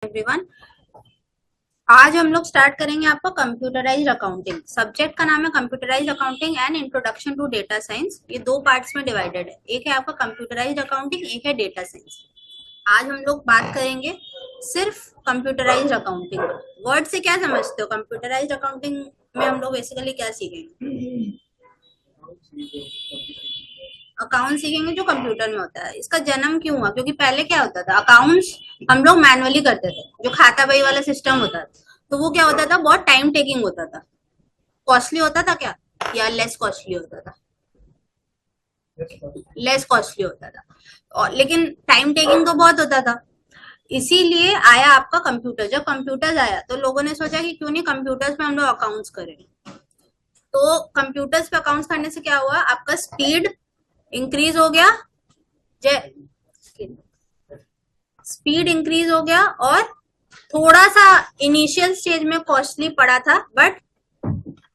Everyone, आज हम लोग स्टार्ट करेंगे आपका कंप्यूटराइज्ड अकाउंटिंग। सब्जेक्ट का नाम है computerised accounting and introduction to data science. ये दो पार्ट्स में डिवाइडेड है, एक है आपका कंप्यूटराइज्ड अकाउंटिंग, एक है डेटा साइंस। आज हम लोग बात करेंगे सिर्फ कंप्यूटराइज्ड अकाउंटिंग। वर्ड से क्या समझते हो? कंप्यूटराइज्ड अकाउंटिंग में हम लोग बेसिकली क्या सीखेंगे? अकाउंट सीखेंगे जो कंप्यूटर में होता है। इसका जन्म क्यों हुआ? क्योंकि पहले क्या होता था, अकाउंट्स हम लोग मैनुअली करते थे, जो खाता बही वाला सिस्टम होता था। तो वो क्या होता था, बहुत टाइम टेकिंग होता था। कॉस्टली होता था क्या, या लेस कॉस्टली होता था? लेस कॉस्टली होता था, और लेकिन टाइम टेकिंग तो बहुत होता था। इसीलिए आया आपका कंप्यूटर। जब कंप्यूटर्स आया तो लोगों ने सोचा कि क्यों नहीं कंप्यूटर्स पे हम लोग अकाउंट्स करें। तो कंप्यूटर्स पे अकाउंट्स करने से क्या हुआ, आपका स्पीड इंक्रीज हो गया। स्पीड इंक्रीज हो गया, और थोड़ा सा इनिशियल स्टेज में कॉस्टली पड़ा था, बट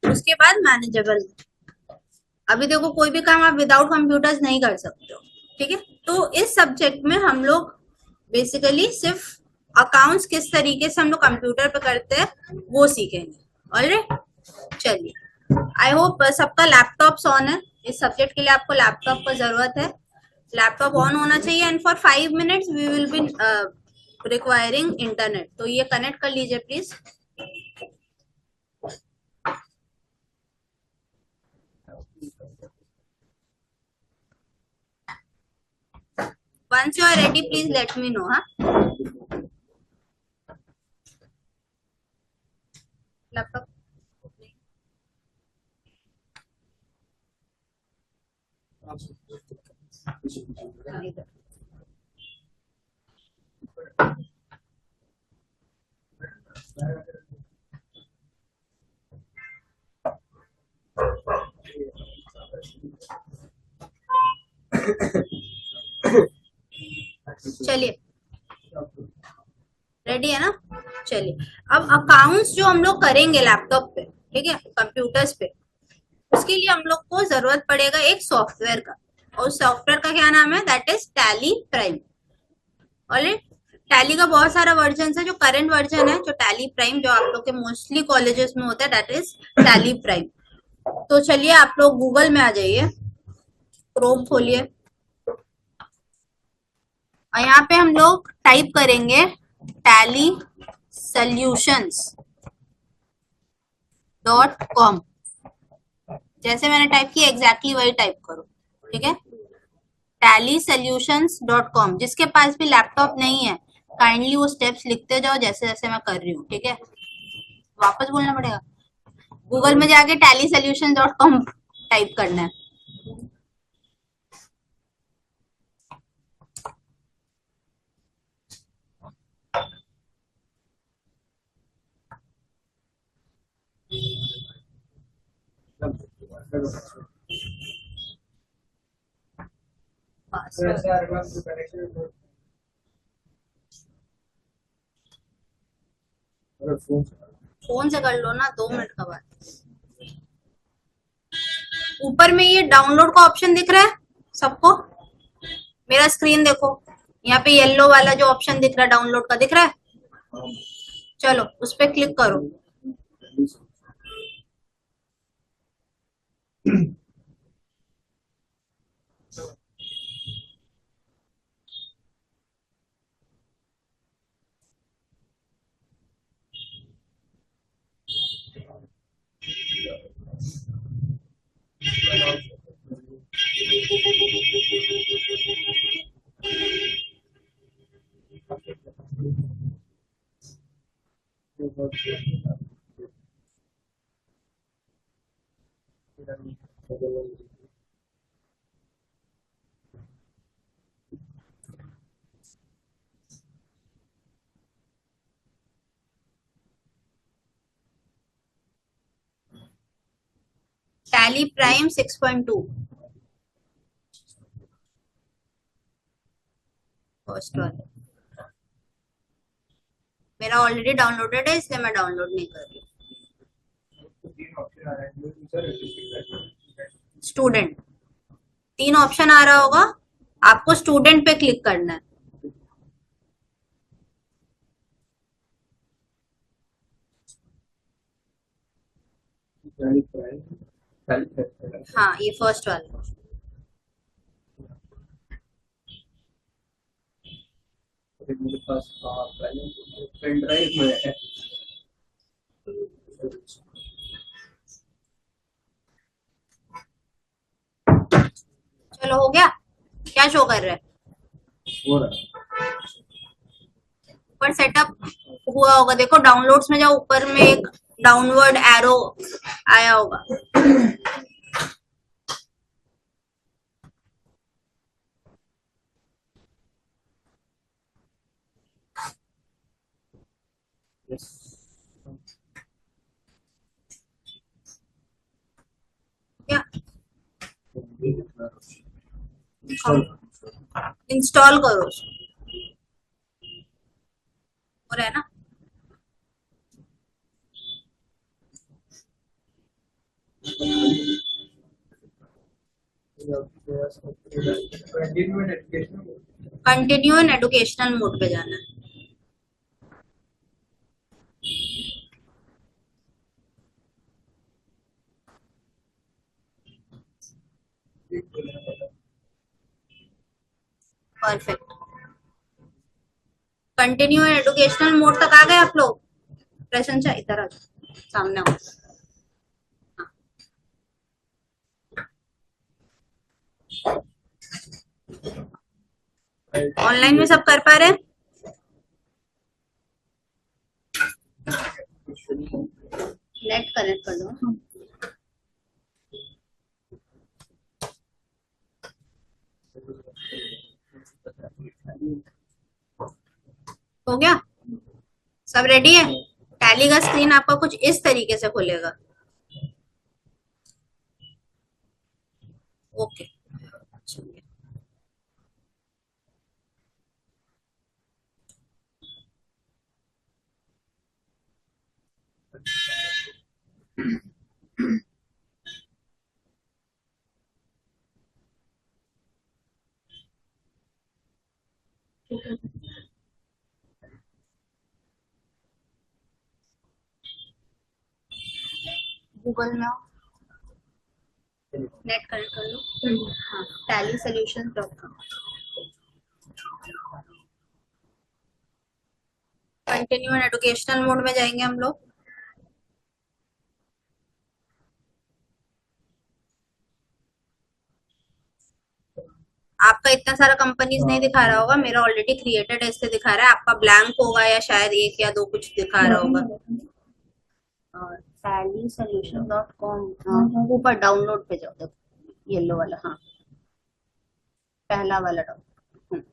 उसके बाद मैनेजेबल। अभी देखो, कोई भी काम आप विदाउट कंप्यूटर्स नहीं कर सकते हो, ठीक है। तो इस सब्जेक्ट में हम लोग बेसिकली सिर्फ अकाउंट्स किस तरीके से हम लोग कंप्यूटर पे करते हैं वो सीखेंगे। ऑलराइट, चलिए। आई होप सबका लैपटॉप्स ऑन है। इस सब्जेक्ट के लिए आपको लैपटॉप का जरूरत है। लैपटॉप ऑन होना चाहिए, and for 5 minutes we will be requiring internet. तो ये कनेक्ट कर लीजिए please. Once you are ready, please let me know. हाँ, लैपटॉप चलिए, रेडी है ना? चलिए, अब अकाउंट्स जो हम लोग करेंगे लैपटॉप पे, ठीक है, कंप्यूटर्स पे, उसके लिए हम लोग को जरूरत पड़ेगा एक सॉफ्टवेयर का। और सॉफ्टवेयर का क्या नाम है? That is tally prime. Alright, tally का बहुत सारा वर्जन है। जो करंट वर्जन है, जो टैली प्राइम, जो आप लोग के मोस्टली कॉलेजेस में होता है, दैट इज टैली प्राइम। तो चलिए, आप लोग गूगल में आ जाइए, क्रोम खोलिए, और यहाँ पे हम लोग टाइप करेंगे टैली solutions.com। जैसे मैंने टाइप किया एग्जैक्टली वही टाइप करो, ठीक है। tallysolutions.com। जिसके पास भी लैपटॉप नहीं है, काइंडली वो स्टेप्स लिखते जाओ जैसे जैसे मैं कर रही हूँ, ठीक है। वापस बोलना पड़ेगा, गूगल में जाके tallysolutions.com टाइप करना है। फोन से कर लो ना, 2 मिनट का बात। ऊपर में ये डाउनलोड का ऑप्शन दिख रहा है सबको? मेरा स्क्रीन देखो, यहाँ पे येलो वाला जो ऑप्शन दिख रहा है डाउनलोड का, दिख रहा है? चलो उस पर क्लिक करो। टैली प्राइम 6.2 फर्स्ट वाला मेरा ऑलरेडी डाउनलोडेड है, इसलिए मैं डाउनलोड नहीं कर रही। स्टूडेंट, 3 ऑप्शन आ रहा होगा, आपको स्टूडेंट पे क्लिक करना है। हाँ, ये फर्स्ट वाला। मेरे पास हाँ पहले पेन ड्राइव में है। चलो हो गया। क्या शो कर रहा है? हो रहा ऊपर सेटअप हुआ होगा, देखो डाउनलोड्स में जाओ, ऊपर में एक डाउनवर्ड एरो आया होगा। है। क्या? इंस्टॉल इंस्टॉल करो उसको। हो रहा है ना? कंटिन्यू इन एजुकेशनल मोड पे जाना है। Perfect. Continue in educational mode तक आ गए आप लोग? प्रशंसा इधर आ जाओ, सामने आओ। ऑनलाइन में सब कर पा रहे हैं? नेट कनेक्ट कर दो। हो गया? सब रेडी है? टैली का स्क्रीन आपका कुछ इस तरीके से खुलेगा। ओके। गूगल में आओ, नेट कनेक्ट कर लो। हाँ, tally solutions.com। Continue educational mode में जाएंगे हम लोग। आपका इतना सारा कंपनीज नहीं दिखा रहा होगा, मेरा ऑलरेडी क्रिएटेड ऐसे दिखा रहा है, आपका ब्लैंक होगा या शायद एक या दो कुछ दिखा रहा होगा। और tallysolution.com ऊपर डाउनलोड पे जाओ, देखो येलो वाला, हाँ पहला वाला डाउनलोड।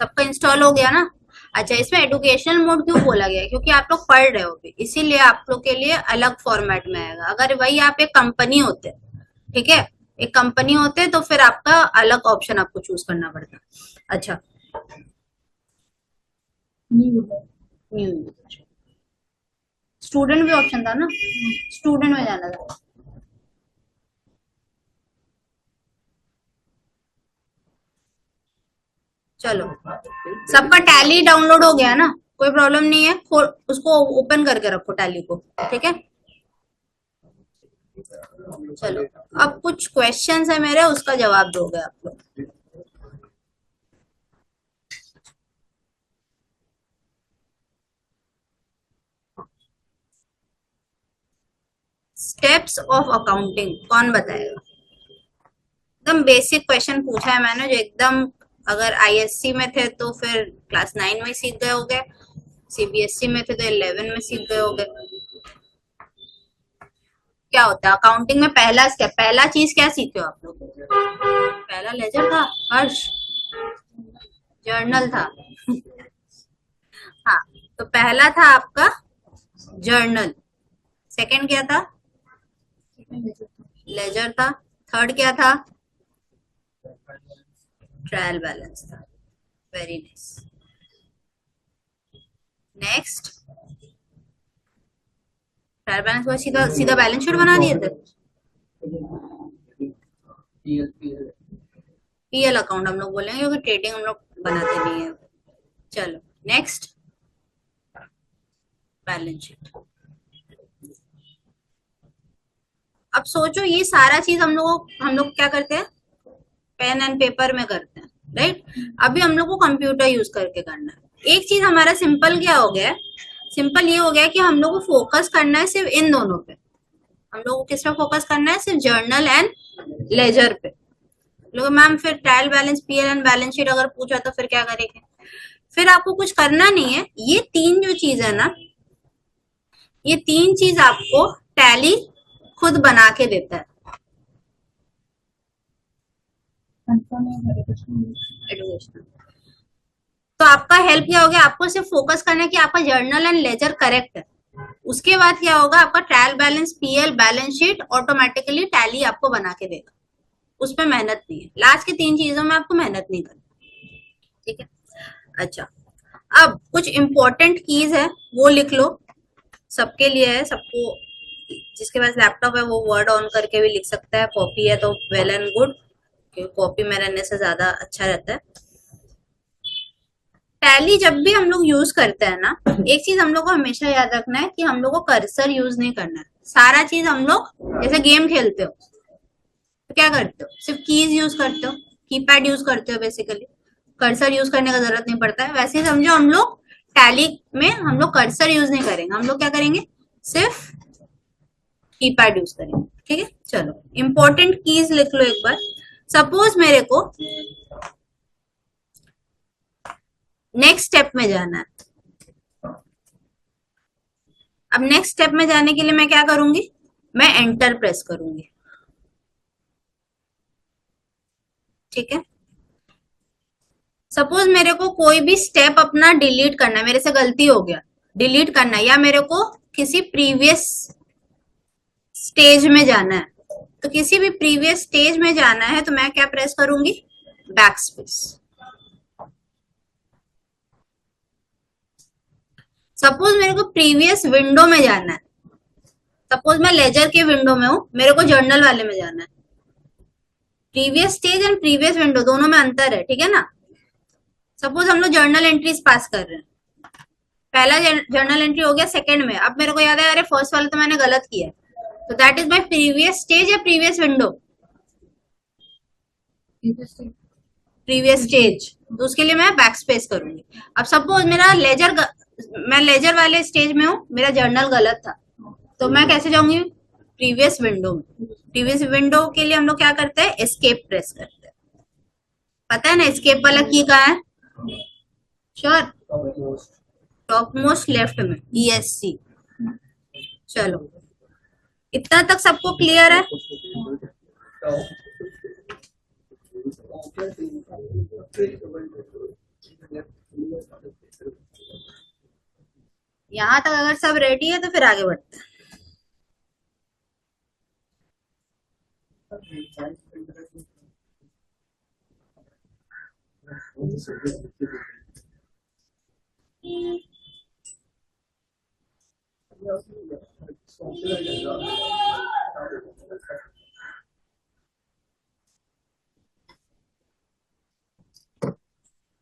सबका इंस्टॉल हो गया ना? अच्छा, इसमें एजुकेशनल मोड क्यों बोला गया है? क्योंकि आप लोग पढ़ रहे हो अभी, इसीलिए आप लोग के लिए अलग फॉर्मेट में आएगा। अगर वही आप एक कंपनी होते, ठीक है, एक कंपनी होते तो फिर आपका अलग ऑप्शन आपको चूज करना पड़ता। अच्छा, न्यू स्टूडेंट भी ऑप्शन था ना, स्टूडेंट में जाना था। चलो, सबका टैली डाउनलोड हो गया ना? कोई प्रॉब्लम नहीं है, उसको ओपन करके रखो टैली को, ठीक है। चलो, अब कुछ क्वेश्चंस है मेरे, उसका जवाब दोगे आप लोग। स्टेप्स ऑफ अकाउंटिंग कौन बताएगा? एकदम बेसिक क्वेश्चन पूछा है मैंने, जो एकदम, अगर आईएससी में थे तो फिर क्लास 9 में सीख गए होगे, सीबीएसई में थे तो 11 में सीख गए होगे। क्या होता है अकाउंटिंग में पहला स्टेप, पहला चीज क्या सीखे हो आप लोग? पहला लेजर था हर्ष? जर्नल था। हाँ, तो पहला था आपका जर्नल, सेकंड क्या था? लेजर था, थर्ड क्या था? ट्रायल बैलेंस था। Very nice. Next, trial balance को सीधा सीधा बैलेंस शीट बना दिए थे। पीएल अकाउंट हम लोग बोलेंगे, क्योंकि ट्रेडिंग हम लोग बनाते नहीं है। चलो नेक्स्ट, बैलेंस शीट। अब सोचो ये सारा चीज हम लोग क्या करते हैं, पेन एंड पेपर में करते हैं, राइट। अभी हम लोग को कंप्यूटर यूज करके करना है। एक चीज हमारा सिंपल क्या हो गया है, सिंपल ये हो गया कि हम लोग को फोकस करना है सिर्फ इन दोनों पे। हम लोग को किस पे फोकस करना है, सिर्फ जर्नल एंड लेजर पे। लोग मैम फिर trial balance, PL and balance sheet अगर पूछा तो फिर क्या करेंगे? फिर आपको कुछ करना नहीं है। ये तीन जो चीज है ना, ये तीन चीज आपको टैली खुद बना के देता है। एडुकेशन। तो आपका हेल्प क्या हो गया, आपको सिर्फ फोकस करना है कि आपका जर्नल एंड लेजर करेक्ट है। उसके बाद क्या होगा, आपका trial balance, PL, balance sheet automatically tally आपको बना के देगा। उसमें मेहनत नहीं है। लास्ट की तीन चीजों में आपको मेहनत नहीं करनी, ठीक है। अच्छा, अब कुछ इंपॉर्टेंट कीज है वो लिख लो, सबके लिए है। सबको जिसके पास लैपटॉप है वो वर्ड ऑन करके भी लिख सकता है, कॉपी है तो वेल एंड गुड, क्योंकि कॉपी में रहने से ज्यादा अच्छा रहता है। टैली जब भी हम लोग यूज करते हैं ना, एक चीज हम लोग को हमेशा याद रखना है कि हम लोग को कर्सर यूज नहीं करना है। सारा चीज हम लोग जैसे गेम खेलते हो तो क्या करते हो, सिर्फ कीज यूज करते हो, कीपैड यूज करते हो बेसिकली, कर्सर यूज करने का जरूरत नहीं पड़ता है। वैसे ही समझो हम लोग टैली में हम लोग कर्सर यूज नहीं करेंगे, हम लोग क्या करेंगे, सिर्फ कीपैड यूज करेंगे, ठीक है। चलो इंपॉर्टेंट कीज लिख लो एक बार। सपोज मेरे को नेक्स्ट स्टेप में जाना है। अब नेक्स्ट स्टेप में जाने के लिए मैं क्या करूंगी, मैं एंटर प्रेस करूंगी, ठीक है। सपोज मेरे को कोई भी स्टेप अपना डिलीट करना है, मेरे से गलती हो गया, डिलीट करना है, या मेरे को किसी प्रीवियस स्टेज में जाना है, तो किसी भी प्रीवियस स्टेज में जाना है तो मैं क्या प्रेस करूंगी, बैक स्पेस। सपोज मेरे को प्रीवियस विंडो में जाना है, सपोज मैं लेजर के विंडो में हूं, मेरे को जर्नल वाले में जाना है। Previous stage and previous window दोनों में अंतर है, ठीक है ना। सपोज हम लोग जर्नल एंट्रीज पास कर रहे हैं, पहला जर्नल एंट्री हो गया सेकंड में, अब मेरे को याद है अरे फर्स्ट वाला तो मैंने गलत किया, तो that is my previous stage या प्रीवियस विंडो, प्रीवियस स्टेज। तो उसके लिए मैं बैक स्पेस करूंगी। अब सपोज मेरा मैं लेजर वाले स्टेज में हूँ, मेरा जर्नल गलत था, तो मैं कैसे जाऊंगी, प्रीवियस विंडो में। प्रीवियस विंडो के लिए हम लोग क्या करते हैं, एस्केप प्रेस करते हैं। पता है ना एस्केप वाला की कहाँ है, श्योर, टॉप मोस्ट लेफ्ट में, ESC। चलो इतना तक सबको क्लियर है। यहां तक अगर सब रेडी है तो फिर आगे बढ़ते हैं।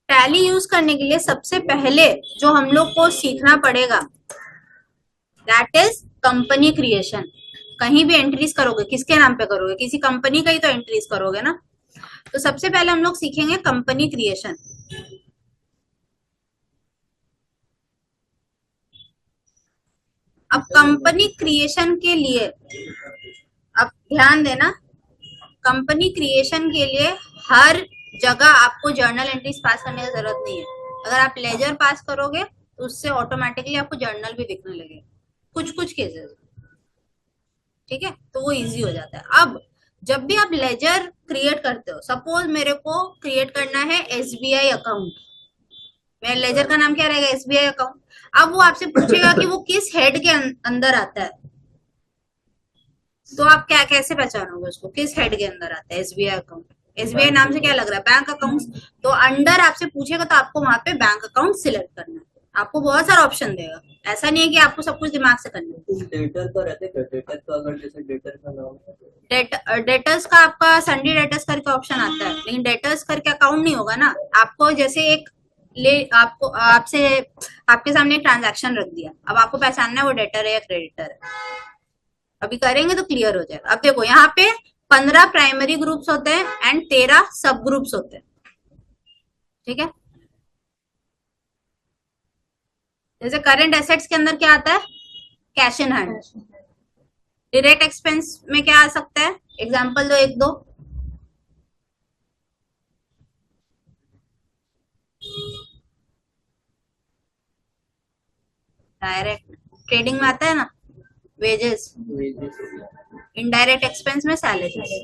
टैली यूज करने के लिए सबसे पहले जो हम लोग को सीखना पड़ेगा दैट इज कंपनी क्रिएशन। कहीं भी एंट्रीज करोगे किसके नाम पे करोगे, किसी कंपनी का ही तो एंट्रीज करोगे ना। तो सबसे पहले हम लोग सीखेंगे कंपनी क्रिएशन। अब कंपनी क्रिएशन के लिए, अब ध्यान देना, कंपनी क्रिएशन के लिए हर जगह आपको जर्नल एंट्रीज पास करने की जरूरत नहीं है। अगर आप लेजर पास करोगे तो उससे ऑटोमेटिकली आपको जर्नल भी दिखने लगेगा कुछ कुछ केसेस, ठीक है, तो वो इजी हो जाता है। अब जब भी आप लेजर क्रिएट करते हो, सपोज मेरे को क्रिएट करना है SBI अकाउंट, मेरे लेजर का नाम क्या रहेगा, SBI अकाउंट। अब वो आपसे पूछेगा कि वो किस हेड के अंदर आता है, तो आप क्या कैसे पहचानोगे उसको, किस हेड के अंदर आता है SBI अकाउंट। SBI नाम से क्या लग रहा है, बैंक अकाउंट, तो अंडर आपसे पूछेगा तो आपको वहां पे बैंक अकाउंट सिलेक्ट करना है। आपको बहुत सारा ऑप्शन देगा, ऐसा नहीं है कि आपको सब कुछ दिमाग से करना है। डेटर का रहते हैं, डेटर का अगर जैसे डेटर का नाम है, डेटर्स का आपका सन्डी डेटर्स करके ऑप्शन आता है, लेकिन डेटर्स करके अकाउंट नहीं होगा ना। आपको जैसे एक ले आपको आपसे आपके सामने एक ट्रांजैक्शन रख दिया, अब आपको पहचानना है वो डेटर है या क्रेडिटर है। अभी करेंगे तो क्लियर हो जाएगा। अब देखो यहाँ पे 15 प्राइमरी ग्रुप्स होते हैं एंड 13 सब ग्रुप्स होते हैं। ठीक है, जैसे करंट एसेट्स के अंदर क्या आता है, cash in hand. Direct expense में क्या आ सकता है, एग्जांपल दो एक दो। डायरेक्ट ट्रेडिंग में आता है ना, वेजेस। wages, इनडायरेक्ट एक्सपेंस में सैलरी।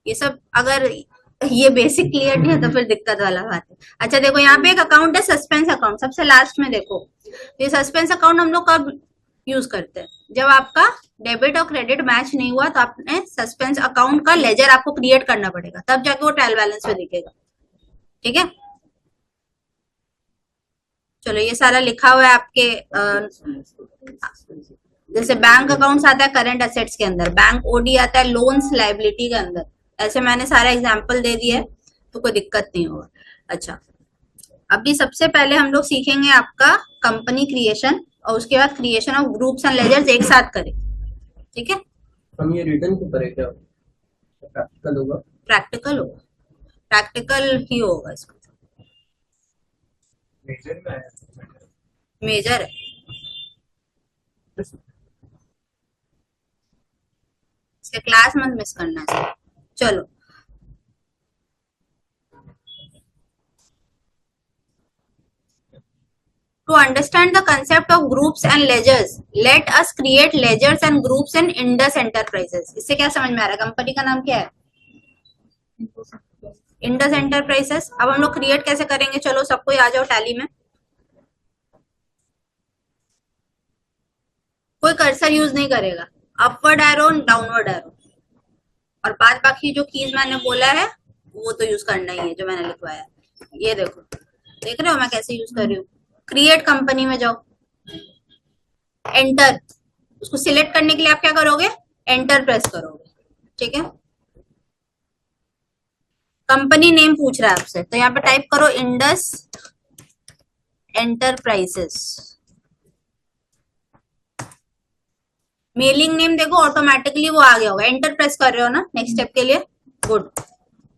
ये सब अगर ये बेसिक क्लियर नहीं है तो फिर दिक्कत वाला बात है। अच्छा देखो यहाँ पे एक अकाउंट है सस्पेंस अकाउंट, सबसे लास्ट में देखो। ये सस्पेंस अकाउंट हम लोग कब यूज करते हैं, जब आपका डेबिट और क्रेडिट मैच नहीं हुआ तो आपने सस्पेंस अकाउंट का लेजर आपको क्रिएट करना पड़ेगा, तब जाके वो ट्रायल बैलेंस में दिखेगा। ठीक है, चलो ये सारा लिखा हुआ है आपके जैसे बैंक अकाउंट्स आता है करंट एसेट्स के अंदर, बैंक ओडी आता है लोन्स लाइबिलिटी के अंदर। ऐसे मैंने सारा एग्जांपल दे दिया है तो कोई दिक्कत नहीं होगा। अच्छा, अभी सबसे पहले हम लोग सीखेंगे आपका कंपनी क्रिएशन और उसके बाद creation of groups and ledgers एक साथ करें। ठीक है, हम ये रिटर्न क्यों करें, क्या प्रैक्टिकल होगा? प्रैक्टिकल होगा, प्रैक्टिकल ही होगा इसका, मेजर में आया मेजर है। इसके क्लास मत मिस करना है। चलो to understand the concept of groups and ledgers, let us create ledgers and groups in Indus Enterprises। इससे क्या समझ में आ रहा है, कंपनी का नाम क्या है, इंडस एंटरप्राइजेस। अब हम लोग क्रिएट कैसे करेंगे, चलो सबको आ जाओ टैली में। कोई कर्सर यूज नहीं करेगा, अपवर्ड एरो डाउनवर्ड एरो, और बाद बाकी जो कीज मैंने बोला है वो तो यूज करना ही है जो मैंने लिखवाया है। ये देखो, देख रहे हो मैं कैसे यूज कर रही हूँ। क्रिएट कंपनी में जाओ, एंटर, उसको सिलेक्ट करने के लिए आप क्या करोगे, एंटर प्रेस करोगे। ठीक है, कंपनी नेम पूछ रहा है आपसे तो यहाँ पे टाइप करो इंडस एंटरप्राइजेस। मेलिंग नेम देखो ऑटोमेटिकली वो आ गया होगा, एंटर प्रेस कर रहे हो ना नेक्स्ट स्टेप के लिए, गुड।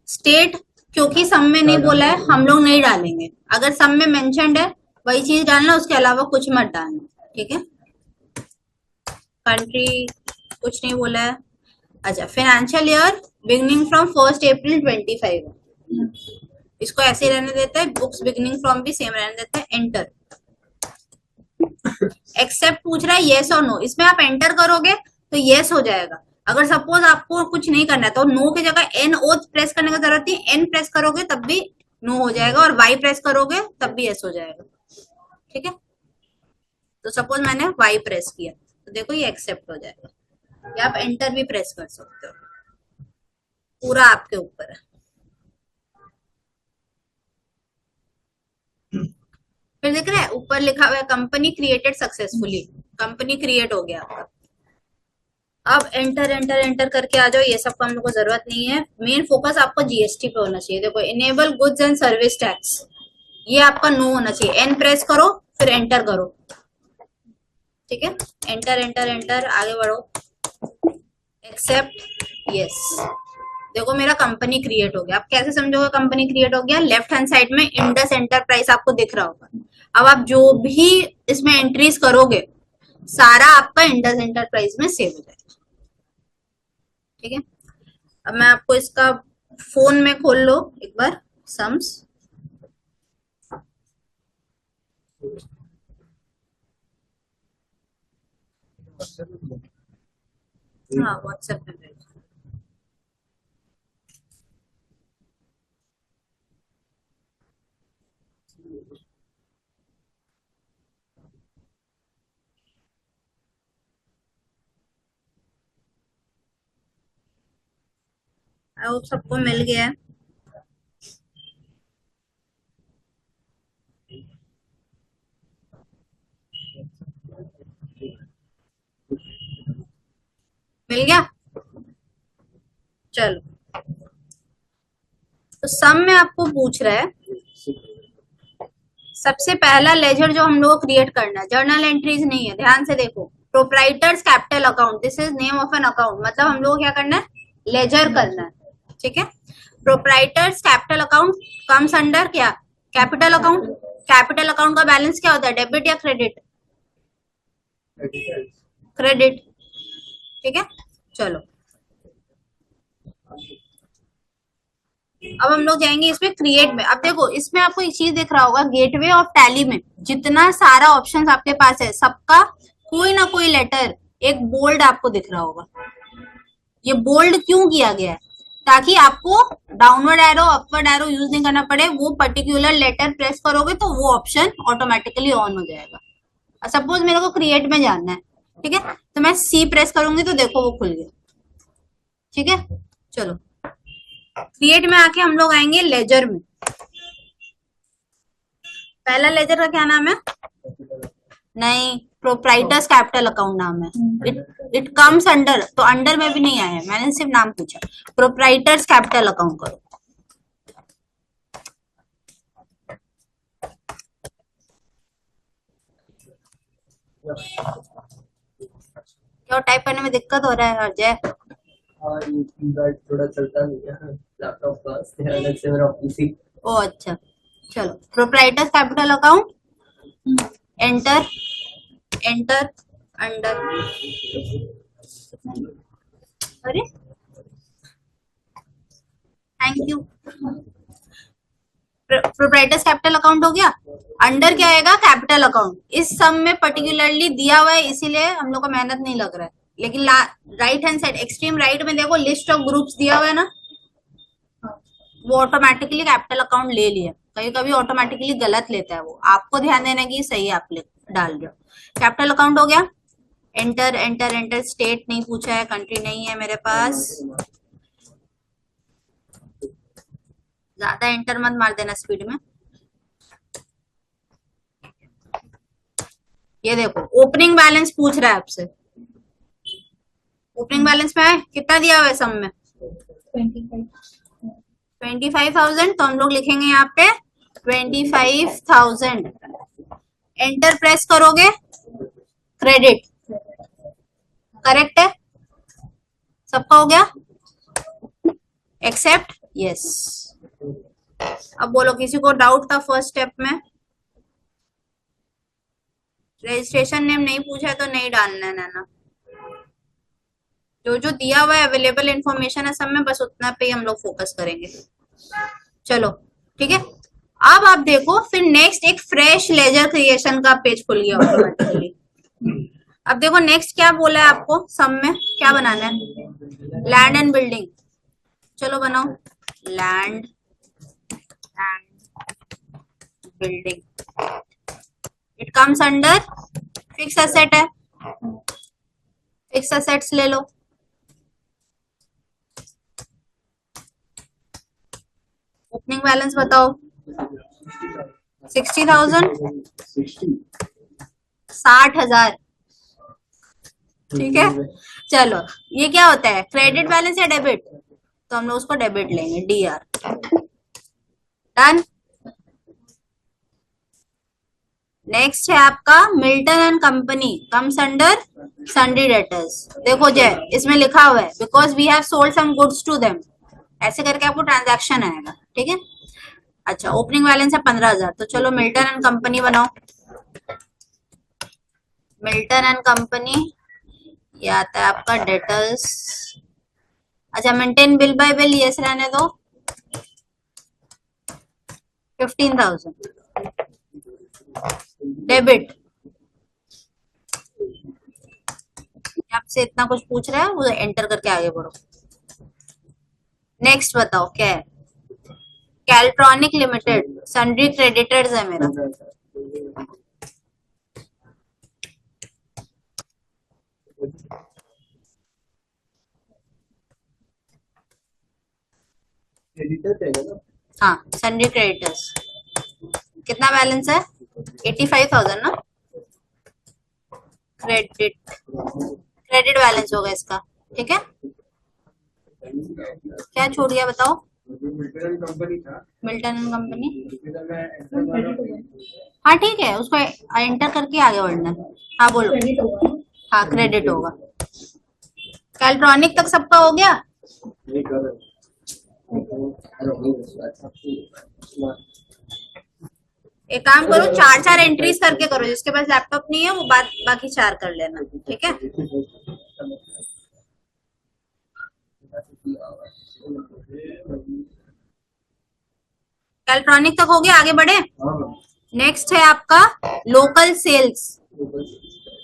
स्टेट, क्योंकि सम में नहीं बोला है हम लोग नहीं डालेंगे, अगर सम में मेंशन्ड है वही चीज डालना, उसके अलावा कुछ मत डालना। ठीक है, कंट्री कुछ नहीं बोला है। अच्छा, फाइनेंशियल ईयर बिगनिंग फ्रॉम 1 अप्रैल 25, इसको ऐसे ही रहने देते हैं, बुक्स बिगनिंग फ्रॉम भी सेम रहने देते हैं, एंटर। एक्सेप्ट पूछ रहा है येस और नो, इसमें आप एंटर करोगे तो येस हो जाएगा। अगर सपोज आपको कुछ नहीं करना है तो नो की जगह एन ओ प्रेस करने की जरूरत नहीं, एन प्रेस करोगे तब भी नो हो जाएगा, और वाई प्रेस करोगे तब भी येस हो जाएगा। ठीक है, तो सपोज मैंने वाई प्रेस किया तो देखो ये एक्सेप्ट हो जाएगा, या आप एंटर भी प्रेस कर सकते हो, पूरा आपके ऊपर है। फिर दिख रहा है ऊपर लिखा हुआ है company created successfully, company create हो गया आपका। अब एंटर एंटर एंटर करके आ जाओ, ये सब का हम लोग को जरूरत नहीं है, मेन फोकस आपको जीएसटी पे होना चाहिए। देखो enable goods and service tax, ये आपका नो होना चाहिए, एन प्रेस करो फिर एंटर करो। ठीक है, एंटर एंटर एंटर, आगे बढ़ो, एक्सेप्ट यस। देखो मेरा कंपनी क्रिएट हो गया। आप कैसे समझोगे कंपनी क्रिएट हो गया, लेफ्ट हैंड साइड में इंडस एंटरप्राइज आपको दिख रहा होगा। अब आप जो भी इसमें एंट्रीज करोगे सारा आपका इंडस एंटरप्राइज में सेव हो जाएगा। ठीक है, अब मैं आपको इसका फोन में खोल लो एक बार सम्स। हाँ व्हाट्सएप में भेज। आई होप सबको मिल गया है। मिल गया, चलो। तो सम में आपको पूछ रहा है सबसे पहला लेजर जो हम लोग को क्रिएट करना है, जर्नल एंट्रीज नहीं है, ध्यान से देखो। Proprietors capital account, this is name of an account, मतलब हम लोग क्या करना है, लेजर करना है, ठीक है। Proprietors capital account comes under क्या, कैपिटल अकाउंट। कैपिटल अकाउंट का बैलेंस क्या होता है, डेबिट या क्रेडिट, क्रेडिट, ठीक है। चलो अब हम लोग जाएंगे इसमें क्रिएट में। अब देखो इसमें आपको एक चीज दिख रहा होगा, गेटवे ऑफ टैली में जितना सारा ऑप्शंस आपके पास है, सबका कोई ना कोई लेटर एक बोल्ड आपको दिख रहा होगा। ये बोल्ड क्यों किया गया है, ताकि आपको downward arrow upward arrow use नहीं करना पड़े, वो पर्टिकुलर लेटर प्रेस करोगे तो वो ऑप्शन ऑटोमेटिकली ऑन हो जाएगा। सपोज मेरे को क्रिएट में जाना है, ठीक है, तो मैं सी प्रेस करूंगी तो देखो वो खुल गया, ठीक है। चलो क्रिएट में आके हम लोग आएंगे लेजर में। पहला लेजर का क्या नाम है, नहीं, प्रोप्राइटर्स कैपिटल अकाउंट नाम है। इट कम्स अंडर, तो अंडर में भी नहीं आया, मैंने सिर्फ नाम पूछा। प्रोप्राइटर्स कैपिटल अकाउंट करो। क्या टाइप करने में दिक्कत हो रहा है अजय? हाँ, ये कीबोर्ड थोड़ा चलता नहीं है लैपटॉप का, अलग से मेरा पीसी। ओ अच्छा, चलो proprietors capital account, enter, enter under, अरे thank you. Proprietors capital account हो गया, अंडर क्या आएगा, कैपिटल अकाउंट। इस सम में पर्टिकुलरली दिया हुआ है इसीलिए हम लोग को मेहनत नहीं लग रहा है, लेकिन right hand side extreme right में देखो लिस्ट ऑफ ग्रुप्स दिया हुआ है ना, वो ऑटोमेटिकली कैपिटल अकाउंट ले लिया। कभी कभी ऑटोमेटिकली गलत लेता है वो, आपको ध्यान देना की सही आप डाल रहे हो। कैपिटल अकाउंट हो गया, एंटर एंटर एंटर। स्टेट नहीं पूछा है, कंट्री नहीं है मेरे पास, ज्यादा एंटर मत मार देना स्पीड में। ये देखो ओपनिंग बैलेंस पूछ रहा है आपसे, ओपनिंग बैलेंस में है कितना दिया हुआ है सम में, 25,000, तो हम लोग लिखेंगे यहाँ पे 25,000। एंटर प्रेस करोगे, क्रेडिट, करेक्ट है, सबका हो गया, एक्सेप्ट, यस। अब बोलो किसी को डाउट था फर्स्ट स्टेप में? रजिस्ट्रेशन नेम नहीं पूछा है तो नहीं डालना है ना, जो जो दिया हुआ है अवेलेबल इंफॉर्मेशन है सब में, बस उतना पे ही हम लोग फोकस करेंगे। चलो ठीक है, अब आप देखो फिर नेक्स्ट एक फ्रेश लेजर क्रिएशन का पेज खुल गया ऑटोमेटिकली। अब देखो नेक्स्ट क्या बोला है आपको, सम में क्या बनाना है, लैंड एंड बिल्डिंग। चलो बनाओ land and building, it comes under fix asset है, फिक्स एसेट्स ले लो। ओपनिंग बैलेंस बताओ, 60,000, 60,000, ठीक है। चलो ये क्या होता है, क्रेडिट बैलेंस या डेबिट, तो हम लोग उसको डेबिट लेंगे, DR, डन। नेक्स्ट है आपका Milton and company, comes under sundry debtors. देखो जय इसमें लिखा हुआ है because we have sold some goods to them, ऐसे करके आपको ट्रांजैक्शन आएगा, ठीक है। अच्छा ओपनिंग बैलेंस है 15,000, तो चलो मिल्टन एंड कंपनी बनाओ। मिल्टन एंड कंपनी ये आता है आपका डेटर्स। अच्छा maintain bill by bill yes रहने दो, 15,000, डेबिट। आपसे इतना कुछ पूछ रहा है वो एंटर करके आगे बढ़ो। नेक्स्ट बताओ क्या है, कैल्ट्रॉनिक लिमिटेड, सन्ड्री क्रेडिटर्स है मेरा, हाँ सन्ड्री क्रेडिटर्स। कितना बैलेंस है, 85,000 ना, क्रेडिट, क्रेडिट बैलेंस होगा इसका, ठीक है। क्या छूट गया बताओ, मिल्टन कंपनी था, मिल्टन एंड कंपनी। उसमें मैं एंटर मारा, हाँ ठीक है, उसको एंटर करके आगे बढ़ना है। हाँ बोलो। क्रेडिट होगा ना। हाँ क्रेडिट होगा। कैल्ट्रॉनिक तक सबका हो गया। नहीं कर रहे। एक काम करो, चार चार एंट्रीज करके करो, जिसके पास लैपटॉप नहीं है वो बाकी चार कर लेना, ठीक है। कैल्ट्रॉनिक तक हो गया, आगे बढ़े। नेक्स्ट है आपका लोकल सेल्स।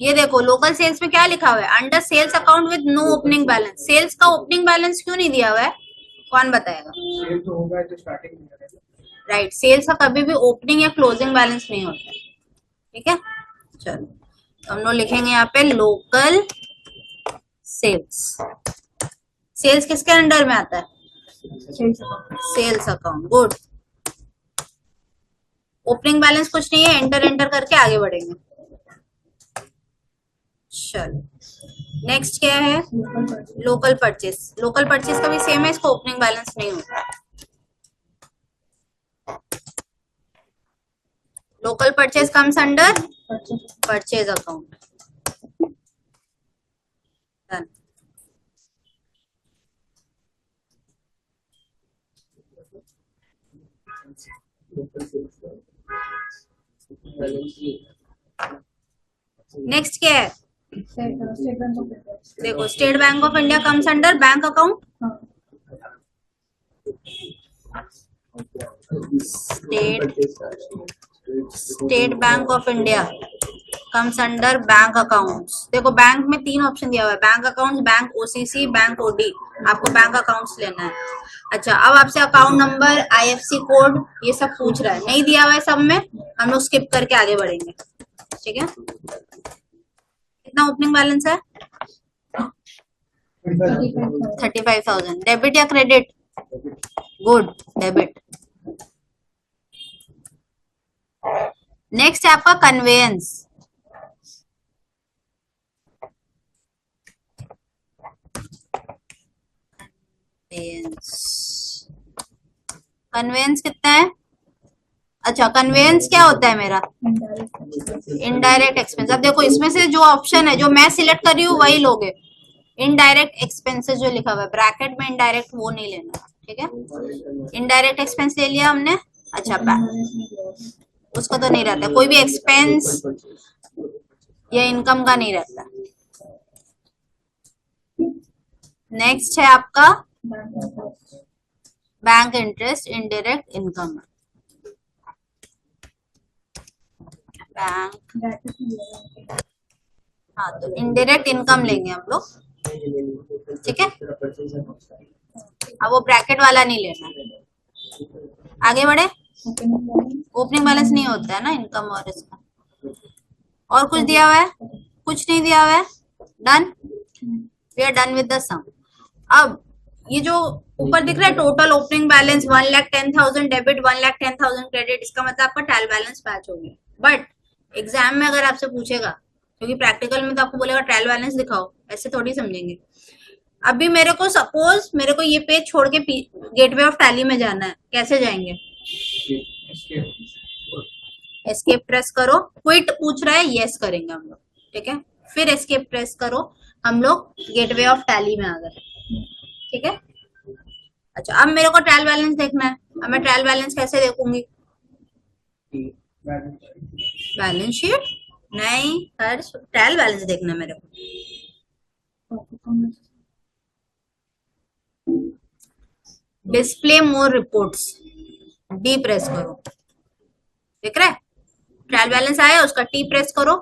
ये देखो लोकल सेल्स में क्या लिखा हुआ है, under sales account with no opening balance. Sales का ओपनिंग बैलेंस क्यों नहीं दिया हुआ है, कौन बताएगा। सेल तो होगा तो स्टार्टिंग में करेगा। राइट, सेल्स का कभी भी ओपनिंग या क्लोजिंग बैलेंस नहीं होता है, ठीक है। चलो तो हम लोग लिखेंगे यहाँ पे लोकल सेल्स। सेल्स किसके अंडर में आता है, sales account, good. Opening balance कुछ नहीं है, एंटर एंटर करके आगे बढ़ेंगे। चलो नेक्स्ट क्या है, लोकल परचेस। लोकल परचेस का भी सेम है, इसका ओपनिंग बैलेंस नहीं होता। Local purchase comes under purchase account. Done. Next क्या है, स्टेट बैंक ऑफ इंडिया। देखो State Bank of India comes under bank account. हाँ, State Bank of India comes under bank accounts. देखो bank में तीन option दिया हुआ है, bank accounts, bank OCC, bank OD. आपको बैंक अकाउंट्स लेना है। अच्छा अब आपसे अकाउंट नंबर, आईएफसी कोड ये सब पूछ रहा है, नहीं दिया हुआ है सब में, हम लोग स्किप करके आगे बढ़ेंगे, ठीक है। कितना ओपनिंग बैलेंस है, 35,000। डेबिट या क्रेडिट, गुड डेबिट। नेक्स्ट है आपका कन्वेयंस। कन्वेयंस कितना है, अच्छा कन्वेयंस क्या होता है मेरा, इनडायरेक्ट एक्सपेंस। अब देखो इसमें से जो ऑप्शन है जो मैं सिलेक्ट कर रही हूँ वही लोगे। इनडायरेक्ट एक्सपेंसेस जो लिखा हुआ है ब्रैकेट में, इनडायरेक्ट वो नहीं लेना, ठीक है। इनडायरेक्ट एक्सपेंस ले लिया हमने। अच्छा उसको तो नहीं रहता, कोई भी एक्सपेंस या इनकम का नहीं रहता। नेक्स्ट है आपका bank interest, indirect income. Bank, हाँ तो इनडायरेक्ट इनकम लेंगे हम लोग, ठीक है। अब वो ब्रैकेट वाला नहीं लेना। आगे बढ़े। ओपनिंग बैलेंस नहीं होता है ना इनकम और इसका। और कुछ दिया हुआ है, कुछ नहीं दिया हुआ है। Done, we are done with the sum. अब ये जो ऊपर दिख रहा है total opening balance 1,10,000 debit, 1,10,000 credit, इसका मतलब आपका ट्रायल बैलेंस मैच हो गया। बट एग्जाम में अगर आपसे पूछेगा, क्योंकि प्रैक्टिकल में तो आपको बोलेगा ट्रायल बैलेंस दिखाओ, ऐसे थोड़ी समझेंगे। अभी मेरे को सपोज मेरे को ये पेज छोड़ के गेटवे ऑफ टैली में जाना है, कैसे जाएंगे। एस्केप प्रेस करो, क्विट पूछ रहा है, यस करेंगे हम लोग, ठीक है। फिर एस्केप प्रेस करो, हम लोग गेटवे ऑफ टैली में आ गए, ठीक है। अच्छा अब मेरे को ट्रायल बैलेंस देखना है, अब मैं ट्रायल बैलेंस कैसे देखूंगी, बैलेंस शीट नहीं सर, ट्रायल बैलेंस देखना है मेरे को। डिस्प्ले मोर रिपोर्ट्स, डी प्रेस करो, देख रहे ट्रायल बैलेंस आया, उसका टी प्रेस करो।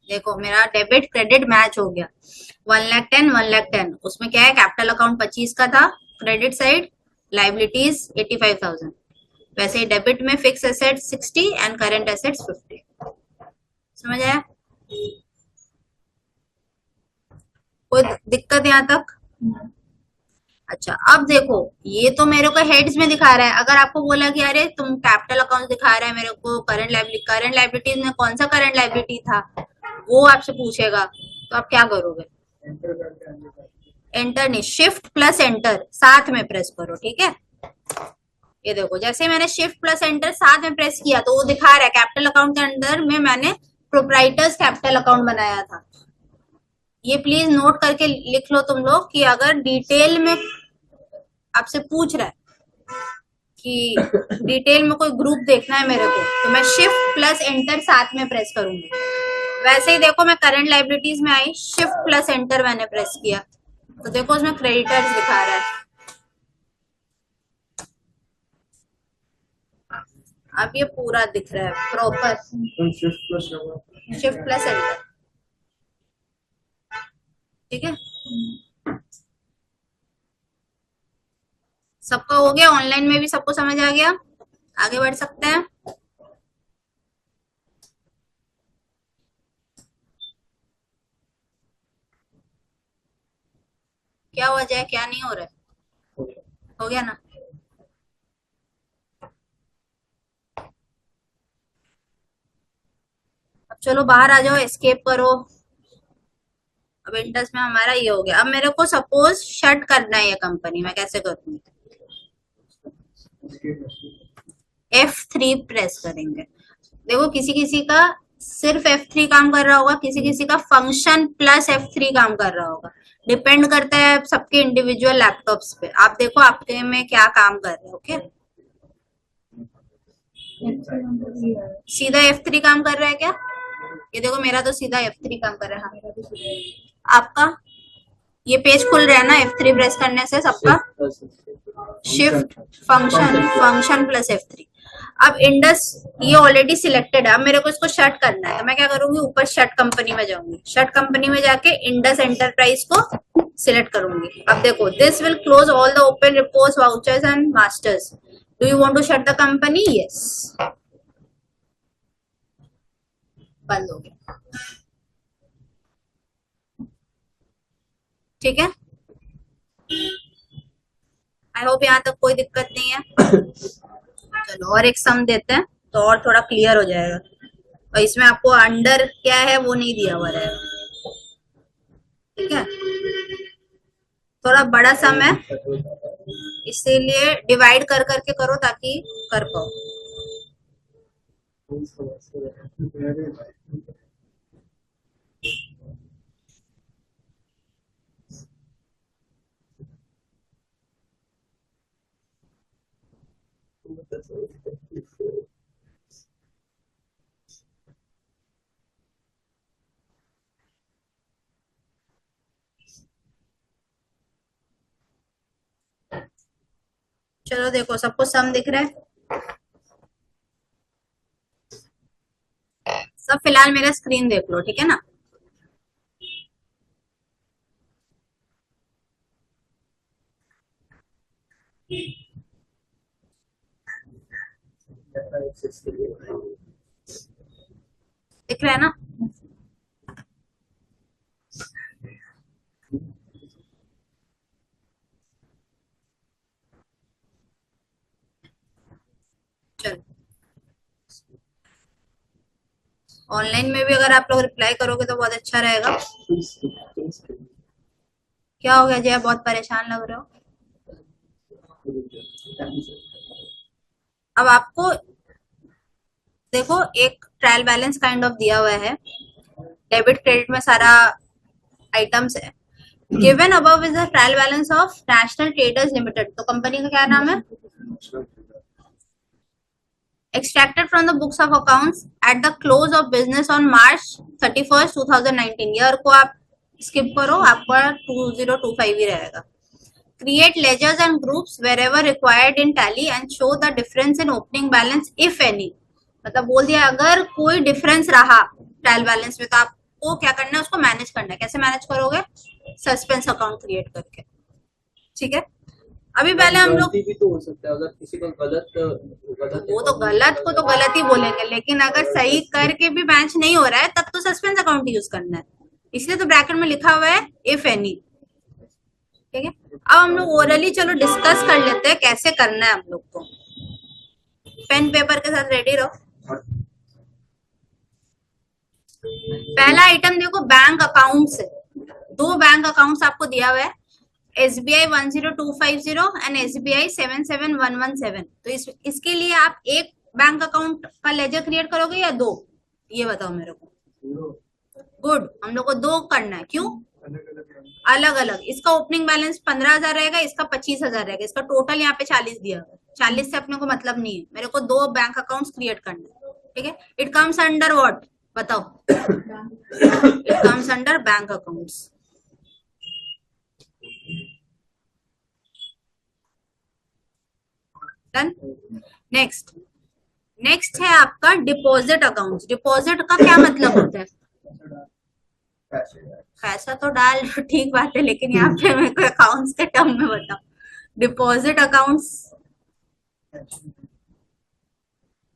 देखो मेरा डेबिट क्रेडिट मैच हो गया, 1,10,000 1,10,000। उसमें क्या है, कैपिटल अकाउंट 25 का था, क्रेडिट साइड लाइबिलिटीज 85,000। वैसे ही डेबिट में fix asset 60 and current assets 50। समझ आया, कोई दिक्कत यहाँ तक। अच्छा अब देखो ये तो मेरे को हेड्स में दिखा रहा है, अगर आपको बोला कि अरे तुम कैपिटल अकाउंट दिखा रहा है मेरे को, करंट लाइबिलिटीज में कौन सा करंट लाइबिलिटी था वो आपसे पूछेगा, तो आप क्या करोगे। एंटर नहीं, शिफ्ट प्लस एंटर साथ में प्रेस करो, ठीक है। ये देखो जैसे मैंने शिफ्ट प्लस एंटर साथ में प्रेस किया तो वो दिखा रहा है कैपिटल अकाउंट के अंदर में मैंने प्रोप्राइटर्स कैपिटल अकाउंट बनाया था। ये प्लीज नोट करके लिख लो तुम लोग कि अगर डिटेल में आपसे पूछ रहा है कि डिटेल में कोई ग्रुप देखना है मेरे को तो मैं शिफ्ट प्लस एंटर साथ में प्रेस करूंगी। वैसे ही देखो मैं करंट लाइबिलिटीज में आई, शिफ्ट प्लस एंटर मैंने प्रेस किया तो देखो उसमें क्रेडिटर्स दिखा रहा है। अब ये पूरा दिख रहा है प्रॉपर, शिफ्ट प्लस होगा। शिफ्ट प्लस एंटर, ठीक है। सबका हो गया, ऑनलाइन में भी सबको समझ आ गया, आगे बढ़ सकते हैं। क्या हो जाए, क्या नहीं हो रहा है, हो गया ना। अब चलो बाहर आ जाओ, एस्केप करो। अब इंटरेस्ट में हमारा ये हो गया। अब मेरे को सपोज शट करना है ये कंपनी, मैं कैसे करूंगी? F3 प्रेस करेंगे। देखो किसी किसी का सिर्फ F3 काम कर रहा होगा, किसी किसी का फंक्शन प्लस F3 काम कर रहा होगा, डिपेंड करता है सबके इंडिविजुअल लैपटॉप्स पे। आप देखो आपके में क्या काम कर रहे हो, ओके। सीधा F3 काम कर रहा है क्या? ये देखो मेरा तो सीधा F3 काम कर रहा है। हाँ। आपका ये पेज खुल रहा है ना F3 प्रेस करने से सबका? Shift function plus F3। अब इंडस ये ऑलरेडी सिलेक्टेड है, अब मेरे को इसको शट करना है तो मैं क्या करूंगी, ऊपर शट कंपनी में जाऊंगी, शट कंपनी में जाके इंडस एंटरप्राइज को सिलेक्ट करूंगी। अब देखो this will close all the open reports vouchers and masters, do you want to shut the company? Yes, बंद हो गया, ठीक है। आई होप यहाँ तक कोई दिक्कत नहीं है। चलो और एक सम देते हैं तो और थोड़ा क्लियर हो जाएगा। और इसमें आपको अंडर क्या है वो नहीं दिया हुआ रहेगा, ठीक है। थोड़ा बड़ा सम है इसीलिए डिवाइड कर करके करो ताकि कर पाओ। चलो देखो सबको सम दिख रहा है सब। फिलहाल मेरा स्क्रीन देख लो, ठीक है ना। दिख रहा है ना? चलो ऑनलाइन में भी अगर आप लोग रिप्लाई करोगे तो बहुत अच्छा रहेगा। क्या हो गया जया, बहुत परेशान लग रहे हो? अब आपको देखो एक ट्रायल बैलेंस काइंड ऑफ दिया हुआ है, डेबिट क्रेडिट में सारा आइटम्स है। Given above is the trial balance of national traders limited, तो कंपनी का क्या नाम है? Extracted from the books of accounts at the close of business on March 31st 2019। Year को आप स्किप करो, आपका 2025 ही रहेगा। Create ledgers and groups wherever required in tally and show the difference in opening balance if any। मतलब बोल दिया अगर कोई डिफरेंस रहा ट्रायल बैलेंस में तो आपको क्या करना है, उसको मैनेज करना है। कैसे मैनेज करोगे? सस्पेंस अकाउंट क्रिएट करके, ठीक है। अभी पहले हम लोग भी तो हो सकता है, अगर किसी को गलत वो तो गलत को तो गलत ही बोलेंगे, लेकिन अगर सही करके भी मैच नहीं हो रहा है तब तो सस्पेंस अकाउंट यूज करना है, इसलिए तो ब्रैकेट में लिखा हुआ है इफ एनी, ठीक है। अब हम लोग ओरली चलो डिस्कस कर लेते हैं कैसे करना है हम लोग को। पेन पेपर के साथ रेडी रहो। पहला आइटम देखो बैंक अकाउंट्स है, 2 बैंक अकाउंट्स आपको दिया हुआ है। SBI 10250 and SBI 77117। तो इसके लिए आप एक बैंक अकाउंट का लेजर क्रिएट करोगे या दो, ये बताओ मेरे को। गुड, हम लोग को दो करना है। क्यों? अलग अलग। इसका ओपनिंग बैलेंस 15,000 रहेगा, इसका 25,000 रहेगा, इसका टोटल यहाँ पे 40 दिया हुआ है। 40 से अपने को मतलब नहीं है, मेरे को दो बैंक अकाउंट्स क्रिएट करना है। ठीक है, इट कम्स अंडर व्हाट, बताओ। It comes under bank accounts. Done. Next next है आपका डिपॉजिट अकाउंट। डिपॉजिट का क्या मतलब होता है? पैसा तो डाल, ठीक बात है, लेकिन यहाँ पे मेरे को अकाउंट्स के टर्म में बताओ। डिपॉजिट अकाउंट्स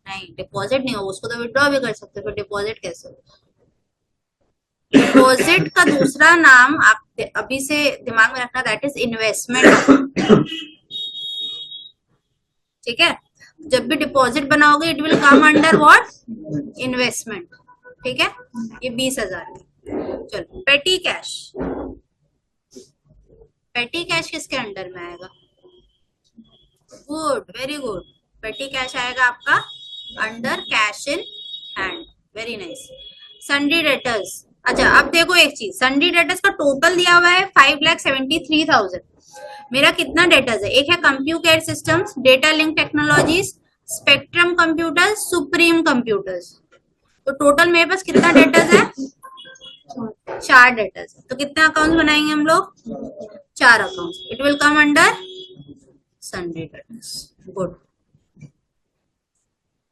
नहीं, डिपॉजिट नहीं होगा, उसको तो विड्रॉ भी कर सकते हो, फिर डिपॉजिट कैसे होगा? डिपॉजिट का दूसरा नाम आप अभी से दिमाग में रखना, दैट इज इन्वेस्टमेंट। ठीक है, जब भी डिपॉजिट बनाओगे it will come under what, investment. ठीक है, ये 20,000। चलो, पेटी कैश। पेटी कैश किसके अंडर में आएगा? Good, very good. पेटी कैश आएगा आपका under cash in hand. Very nice. सन्डी debtors. अच्छा, अब देखो एक चीज, सन्डी डेटर्स का टोटल दिया हुआ है 5,73,000। मेरा कितना डेटर्स है? एक है Compucare Systems, Data Link Technologies, Spectrum Computers, Supreme Computers. तो टोटल मेरे पास कितना डेटर्स है? 4 डेटर्स। तो कितने अकाउंट बनाएंगे हम लोग? 4 account. It will come under sundry debtors. Good.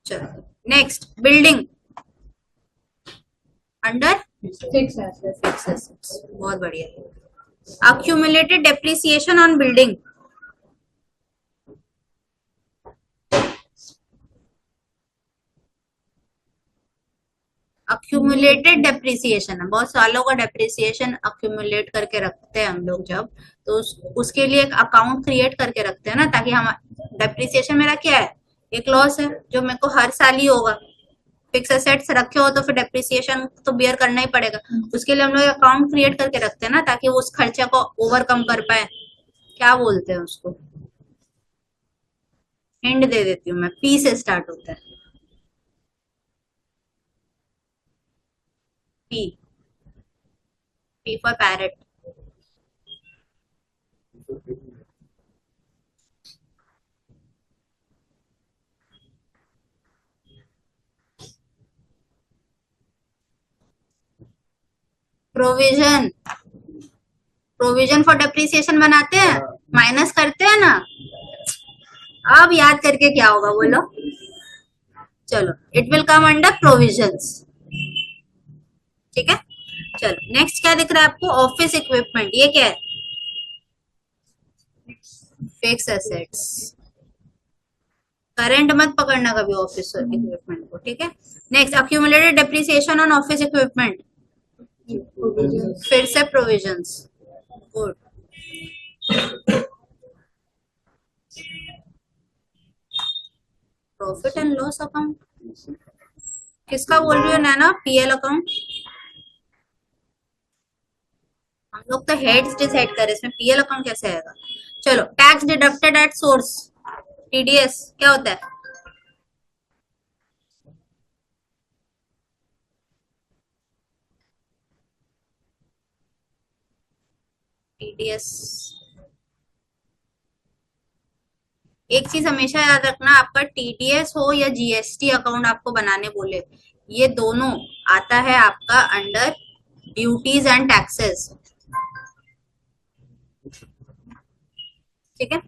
चलो, next building under Fixed assets. Fix assets. बहुत बढ़िया। Accumulated depreciation on building. Accumulated depreciation है, बहुत सालों का डेप्रिसिएशन अक्यूमुलेट करके रखते हैं हम लोग जब, तो उसके लिए एक अकाउंट क्रिएट करके रखते हैं ना, ताकि हम, डेप्रिसिएशन मेरा क्या है? एक लॉस है जो मेरे को हर साल ही होगा। फिक्स एसेट्स रखे हो तो फिर डेप्रिसिएशन तो बियर करना ही पड़ेगा। उसके लिए हम लोग अकाउंट क्रिएट करके रखते हैं ना, ताकि वो उस खर्चे को ओवरकम कर पाए। क्या बोलते हैं उसको? हिंट दे देती हूँ मैं, पी से स्टार्ट होता है। P, P for parrot. Provision. Provision for depreciation बनाते हैं, माइनस करते हैं ना। अब याद करके क्या होगा बोलो? चलो, it will come under provisions. ठीक है, चलो नेक्स्ट क्या दिख रहा है आपको? Office equipment. ये क्या है? Fix assets. करंट मत पकड़ना कभी ऑफिस इक्विपमेंट को। ठीक है, next accumulated depreciation on office equipment. फिर से provisions. Good. Profit and loss account किसका बोल रही हो नैना? PL account. हम लोग तो हेड्स डिसाइड करें, इसमें पीएल अकाउंट कैसे आएगा? चलो, tax deducted at source, TDS क्या होता है? टीडीएस। एक चीज हमेशा याद रखना, आपका टीडीएस हो या जीएसटी अकाउंट आपको बनाने बोले, ये दोनों आता है आपका अंडर ड्यूटीज एंड टैक्सेस। ठीक है,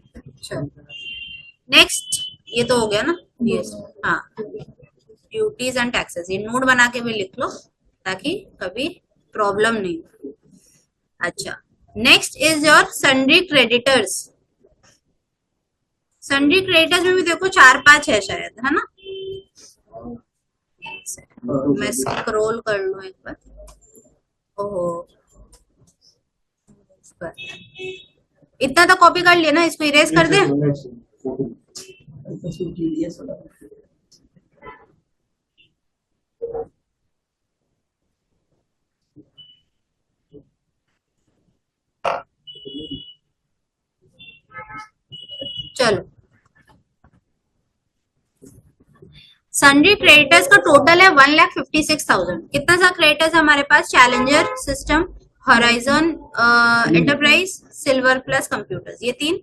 नेक्स्ट, ये तो हो गया ना जीएसटी। हाँ, ड्यूटीज एंड टैक्सेस, ये नोट बना के भी लिख लो ताकि कभी प्रॉब्लम नहीं हो। अच्छा, next is your sundry creditors. Sundry creditors में भी देखो 4-5 है शायद, है ना? मैं स्क्रॉल कर लूं एक बार। ओहो, इतना तो कॉपी कर लिया ना, इसको इरेज कर दे। चलो, सन्ड्री क्रेडिटर्स का टोटल है 1,56,000। कितना सा क्रेडिटर्स है हमारे पास? Challenger System, Horizon Enterprise, Silver Plus Computers, ये तीन।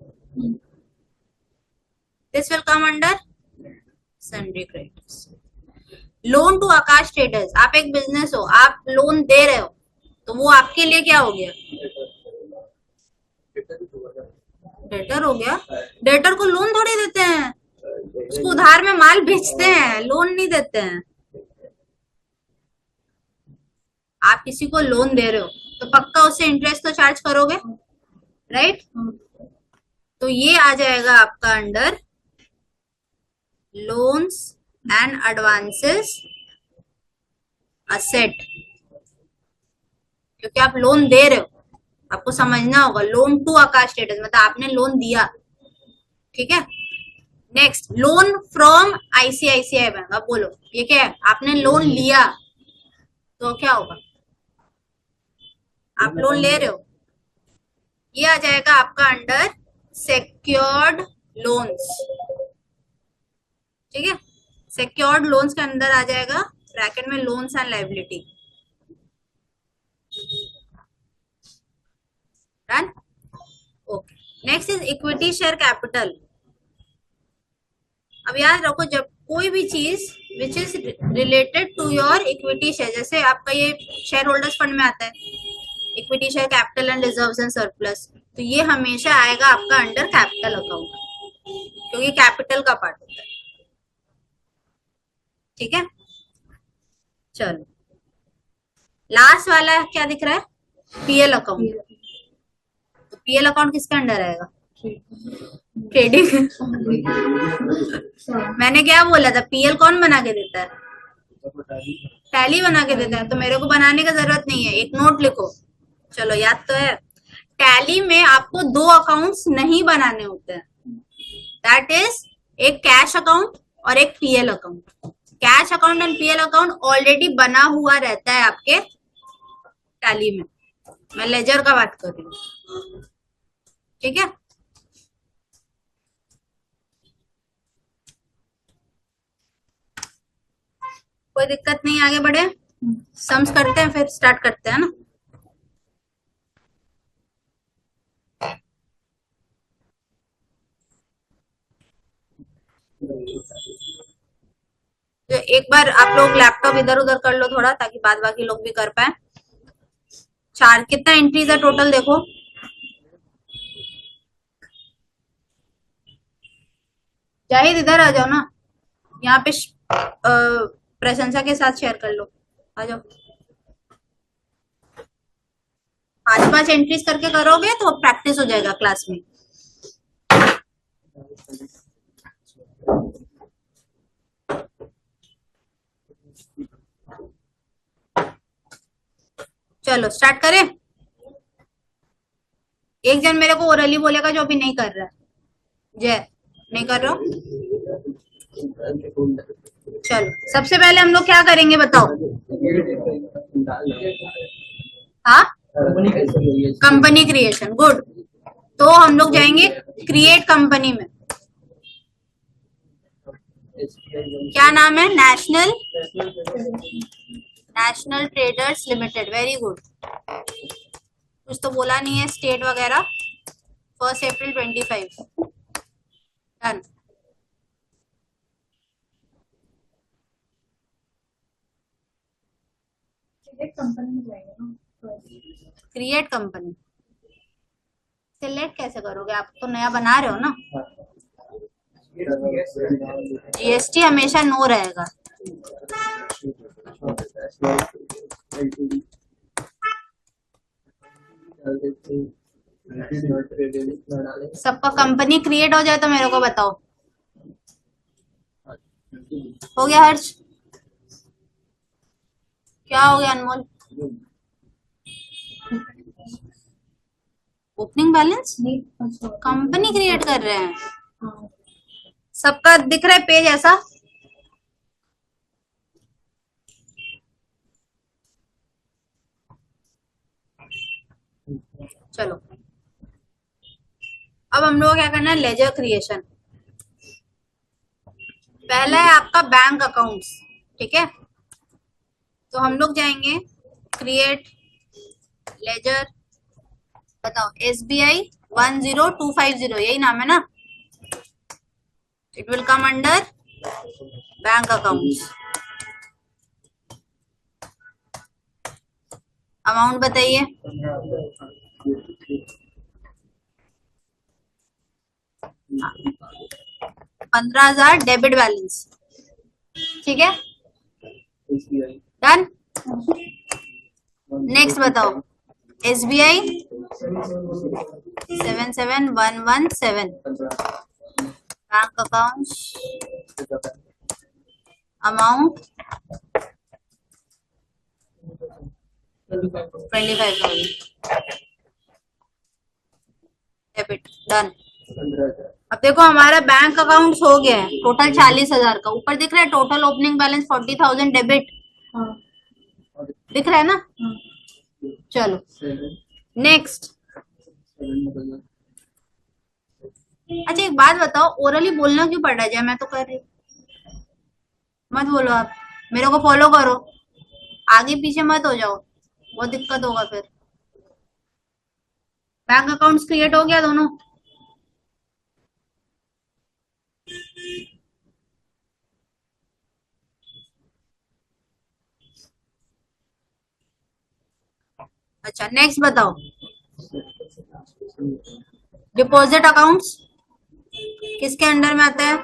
This will come under sundry creditors. Loan to Akash Traders, आप एक बिजनेस हो, आप लोन दे रहे हो, तो वो आपके लिए क्या हो गया? डेटर हो गया। डेटर को लोन थोड़ी देते हैं, उसको उधार में माल बेचते हैं, लोन नहीं देते हैं। आप किसी को लोन दे रहे हो तो पक्का उससे इंटरेस्ट तो चार्ज करोगे, राइट? तो ये आ जाएगा आपका under loans and advances asset, क्योंकि आप लोन दे रहे हो, आपको समझना होगा। लोन टू आकाश ट्रेडर्स मतलब आपने लोन दिया, ठीक है। Next, loan from ICICI bank. अब बोलो ये क्या है? आपने लोन लिया तो क्या होगा? आप लोन ले रहे हो, ये आ जाएगा आपका अंडर सेक्योर्ड लोन्स, ठीक है। सेक्योर्ड लोन्स के अंदर आ जाएगा ब्रैकेट में loans and liability. Done, okay. Next is equity share capital. अब याद रखो, जब कोई भी चीज which is related to your equity share, जैसे आपका ये शेयर होल्डर्स फंड में आता है equity share capital and reserves and surplus, तो ये हमेशा आएगा आपका अंडर कैपिटल अकाउंट, क्योंकि कैपिटल का पार्ट होता है, ठीक है। चलो, लास्ट वाला क्या दिख रहा है? PL account. तो पीएल अकाउंट किसके अंडर आएगा? ट्रेडिंग। मैंने क्या बोला था? पीएल कौन बना के देता है? टैली बना के देता है, तो मेरे को बनाने की जरूरत नहीं है, एक नोट लिखो। चलो, याद तो है। टैली में आपको दो अकाउंट्स नहीं बनाने होते हैं, दैट इज एक कैश अकाउंट और एक PL account. Cash account and PL account already बना हुआ रहता है आपके टैली में। मैं लेजर का बात कर रही हूँ, ठीक है। कोई दिक्कत नहीं, आगे बढ़े। सम्स करते हैं, फिर स्टार्ट करते हैं ना। तो एक बार आप लोग लैपटॉप इधर उधर कर लो थोड़ा, ताकि बाद बाकी लोग भी कर पाए। चार कितना एंट्रीज है टोटल? देखो, जाहिद इधर आ जाओ ना, यहाँ पे प्रशंसा के साथ शेयर कर लो, आ जाओ। 5-5 एंट्रीज करके करोगे तो प्रैक्टिस हो जाएगा क्लास में। चलो स्टार्ट करें। एक जन मेरे को ओरली बोलेगा जो अभी नहीं कर रहा है। जय, नहीं कर रहा हूँ। चलो, सबसे पहले हम लोग क्या करेंगे बताओ? हाँ, कंपनी क्रिएशन, गुड। तो हम लोग जाएंगे क्रिएट कंपनी में। क्या नाम है? National traders limited, very good. कुछ तो बोला नहीं है स्टेट वगैरह। 1 अप्रैल 25, डन। कंपनी में जाएंगे ना, क्रिएट कंपनी सिलेक्ट कैसे करोगे? आप तो नया बना रहे हो ना। जीएसटी हमेशा नो रहेगा। सबका कंपनी क्रिएट हो जाए तो मेरे को बताओ। हो गया हर्ष? क्या हो गया Anmol? Opening balance? Company create कर रहे हैं, सबका दिख रहा है पेज ऐसा। चलो, अब हम लोग क्या करना है? Laser creation. पहला है आपका बैंक अकाउंट्स, ठीक है। तो हम लोग जाएंगे क्रिएट लेजर, बताओ SBI 10250, यही नाम है ना। It will come under bank accounts. Amount बताइए। 15,000 डेबिट बैलेंस, ठीक है, SBI डन। नेक्स्ट बताओ SBI 77117 bank account, amount 25,000 debit, done. 15,000 अब देखो हमारा बैंक अकाउंट हो गया है टोटल 40,000 का। ऊपर दिख रहा है टोटल ओपनिंग बैलेंस 40,000 डेबिट, हाँ दिख रहा है ना। हाँ चलो 7 नेक्स्ट। 7 अच्छा एक बात बताओ, ओरली बोलना क्यों पड़ रहा है? मैं तो कर रही हूँ। मत बोलो आप, मेरे को फॉलो करो, आगे पीछे मत हो जाओ, बहुत दिक्कत होगा फिर। बैंक अकाउंट्स क्रिएट हो गया दोनों। अच्छा नेक्स्ट बताओ डिपॉजिट अकाउंट्स किसके अंडर में आता है?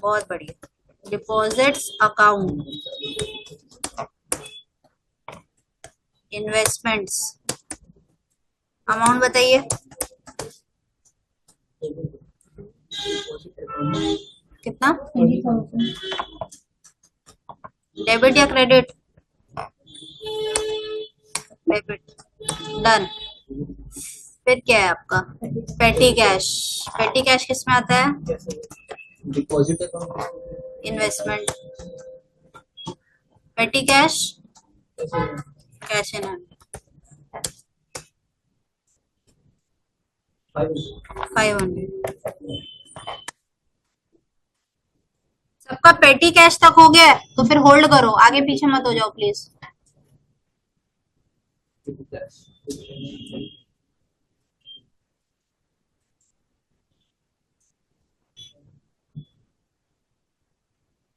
बहुत बढ़िया, डिपॉजिट्स अकाउंट, इन्वेस्टमेंट्स, अमाउंट बताइए कितना, 20,000 डेबिट या क्रेडिट? Debit, done. फिर क्या है आपका पेटी कैश। पेटी कैश किस में आता है? Deposit account investment. पेटी कैश कैश इन हैंड 500। सबका पेटी कैश तक हो गया है, तो फिर होल्ड करो, आगे पीछे मत हो जाओ प्लीज।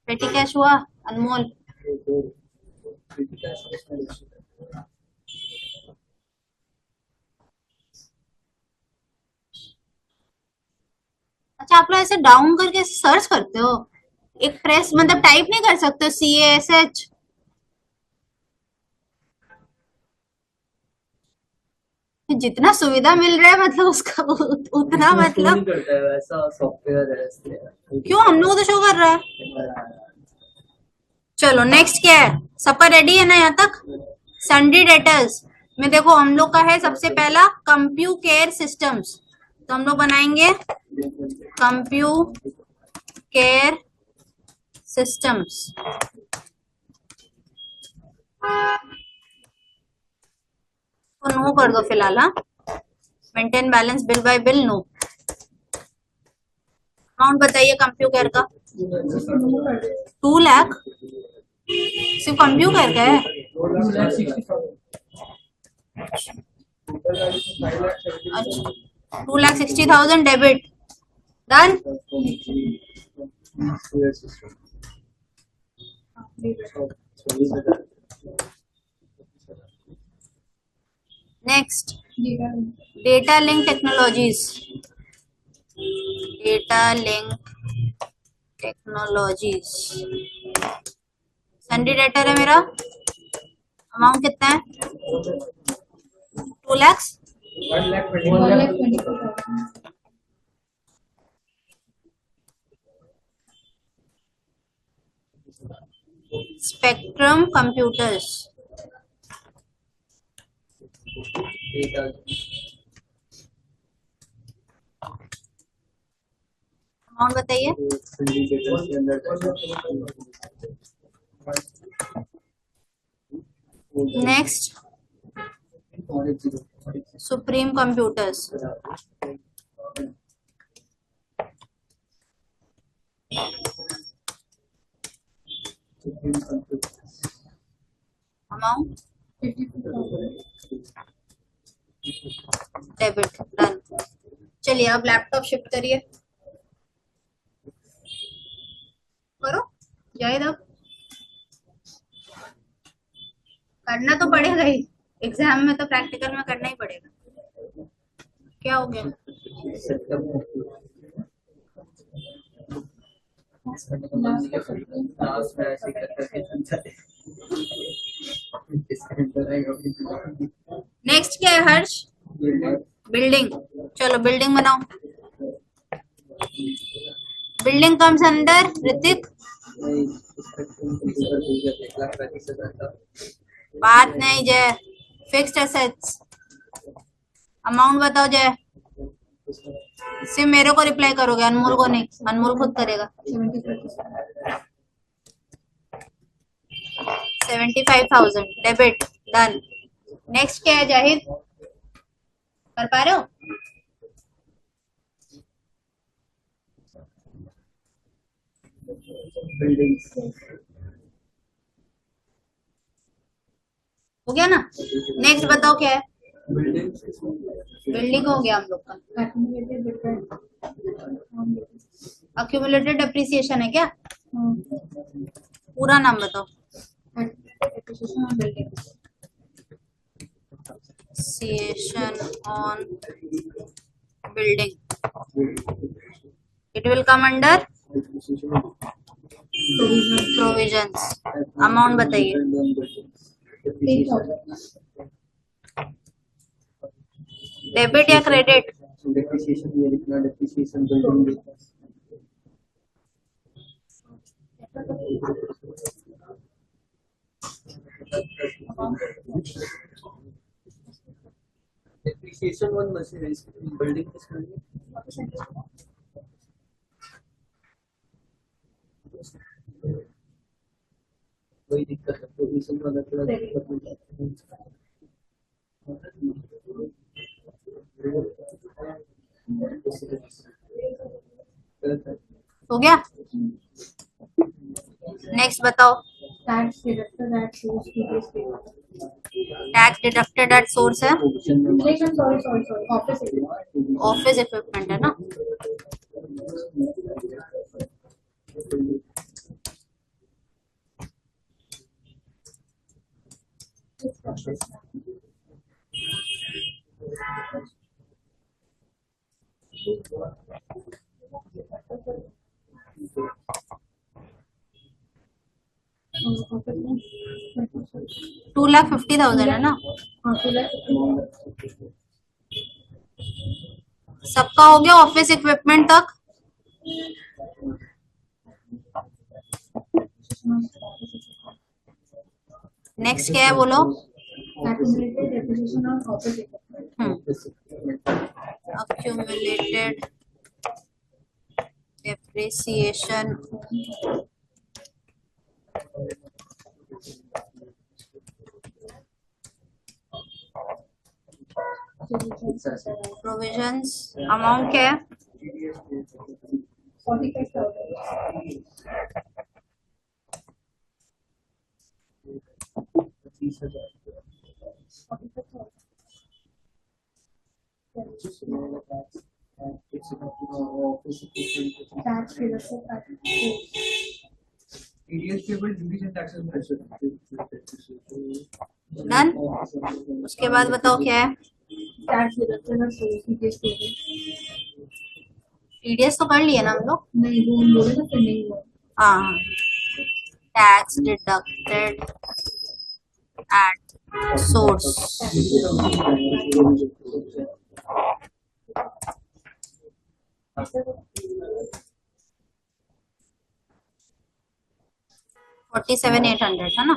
पेटी कैश हुआ अनमोल? अच्छा आप लोग ऐसे डाउन करके सर्च करते हो, एक प्रेस मतलब टाइप नहीं कर सकते CASH? जितना सुविधा मिल रहा है मतलब उसका उतना मतलब करता है वैसा सॉफ्टवेयर है इसलिए। क्यों, हम लोग तो शो कर रहा है। चलो नेक्स्ट क्या है, सबका रेडी है ना यहाँ तक? सन्ड्री डेटर्स में देखो हम लोग का है सबसे पहला कंप्यू केयर सिस्टम्स, तो हम लोग बनाएंगे कंप्यू केयर सिस्टम्स। तो नो कर दो फिलहाल, हाँ। Maintain balance bill by bill no. Amount बताइए कंप्यू केयर का। 2 लाख सिर्फ कंप्यू केयर का है? 2,60,000 debit, done. Next data Link technologies. Data Link technologies sundry debtor है मेरा। अमाउंट कितना है? 2 लाख। 1,24,000 स्पेक्ट्रम कंप्यूटर्स, अमाउंट बताइए। Next supreme computers, amount 52,000. Debit done. चलिए अब लैपटॉप शिफ्ट करिए, करो जाहिद। अब करना तो पड़ेगा ही, एग्जाम में तो प्रैक्टिकल में करना ही पड़ेगा। क्या हो गया? लास्ट में ऐसे करके नेक्स्ट क्या है हर्ष? बिल्डिंग। चलो बिल्डिंग बनाओ। Building comes under Hrithik. बात नहीं जय, फिक्स्ड एसेट्स। अमाउंट बताओ जय। सिर्फ मेरे को रिप्लाई करोगे, अनमोल को नहीं, अनमोल खुद करेगा। 75,000 डेबिट डन। नेक्स्ट क्या है जाहिद, कर पा रहे हो? हो गया ना? नेक्स्ट बताओ क्या है? बिल्डिंग हो गया हम लोग का। Accumulated different. अक्यूमुलेटेड डेप्रिसिएशन है क्या? पूरा नाम बताओ। Acquisition of building. Depreciation on building. It will come under provisions. Amount बताइए। 3,000. डेबिट या credit? Depreciation building depreciation one machine building कोई दिक्कत है, प्रोविजन वाला थोड़ा दिक्कत होता है। हो गया? नेक्स्ट बताओ। Tax deducted at source previous payment. Tax deducted at source है, Sorry. Office equipment. Office equipment है ना। Office 2,50,000 है ना। 2,50,000. सबका हो गया ऑफिस इक्विपमेंट तक। नेक्स्ट क्या है बोलो? Accumulated depreciation on office equipment. Accumulated depreciation provisions। Amount क्या है? 45,000. Tax deducted at done. उसके बाद बताओ क्या है? tax deducted at source previous payment. TDS तो कर लिए ना हम लोग। नहीं वो बोले तो फिर नहीं हुआ. हाँ, टैक्स डिडक्टेड एट सोर्स। $47,800 है ना।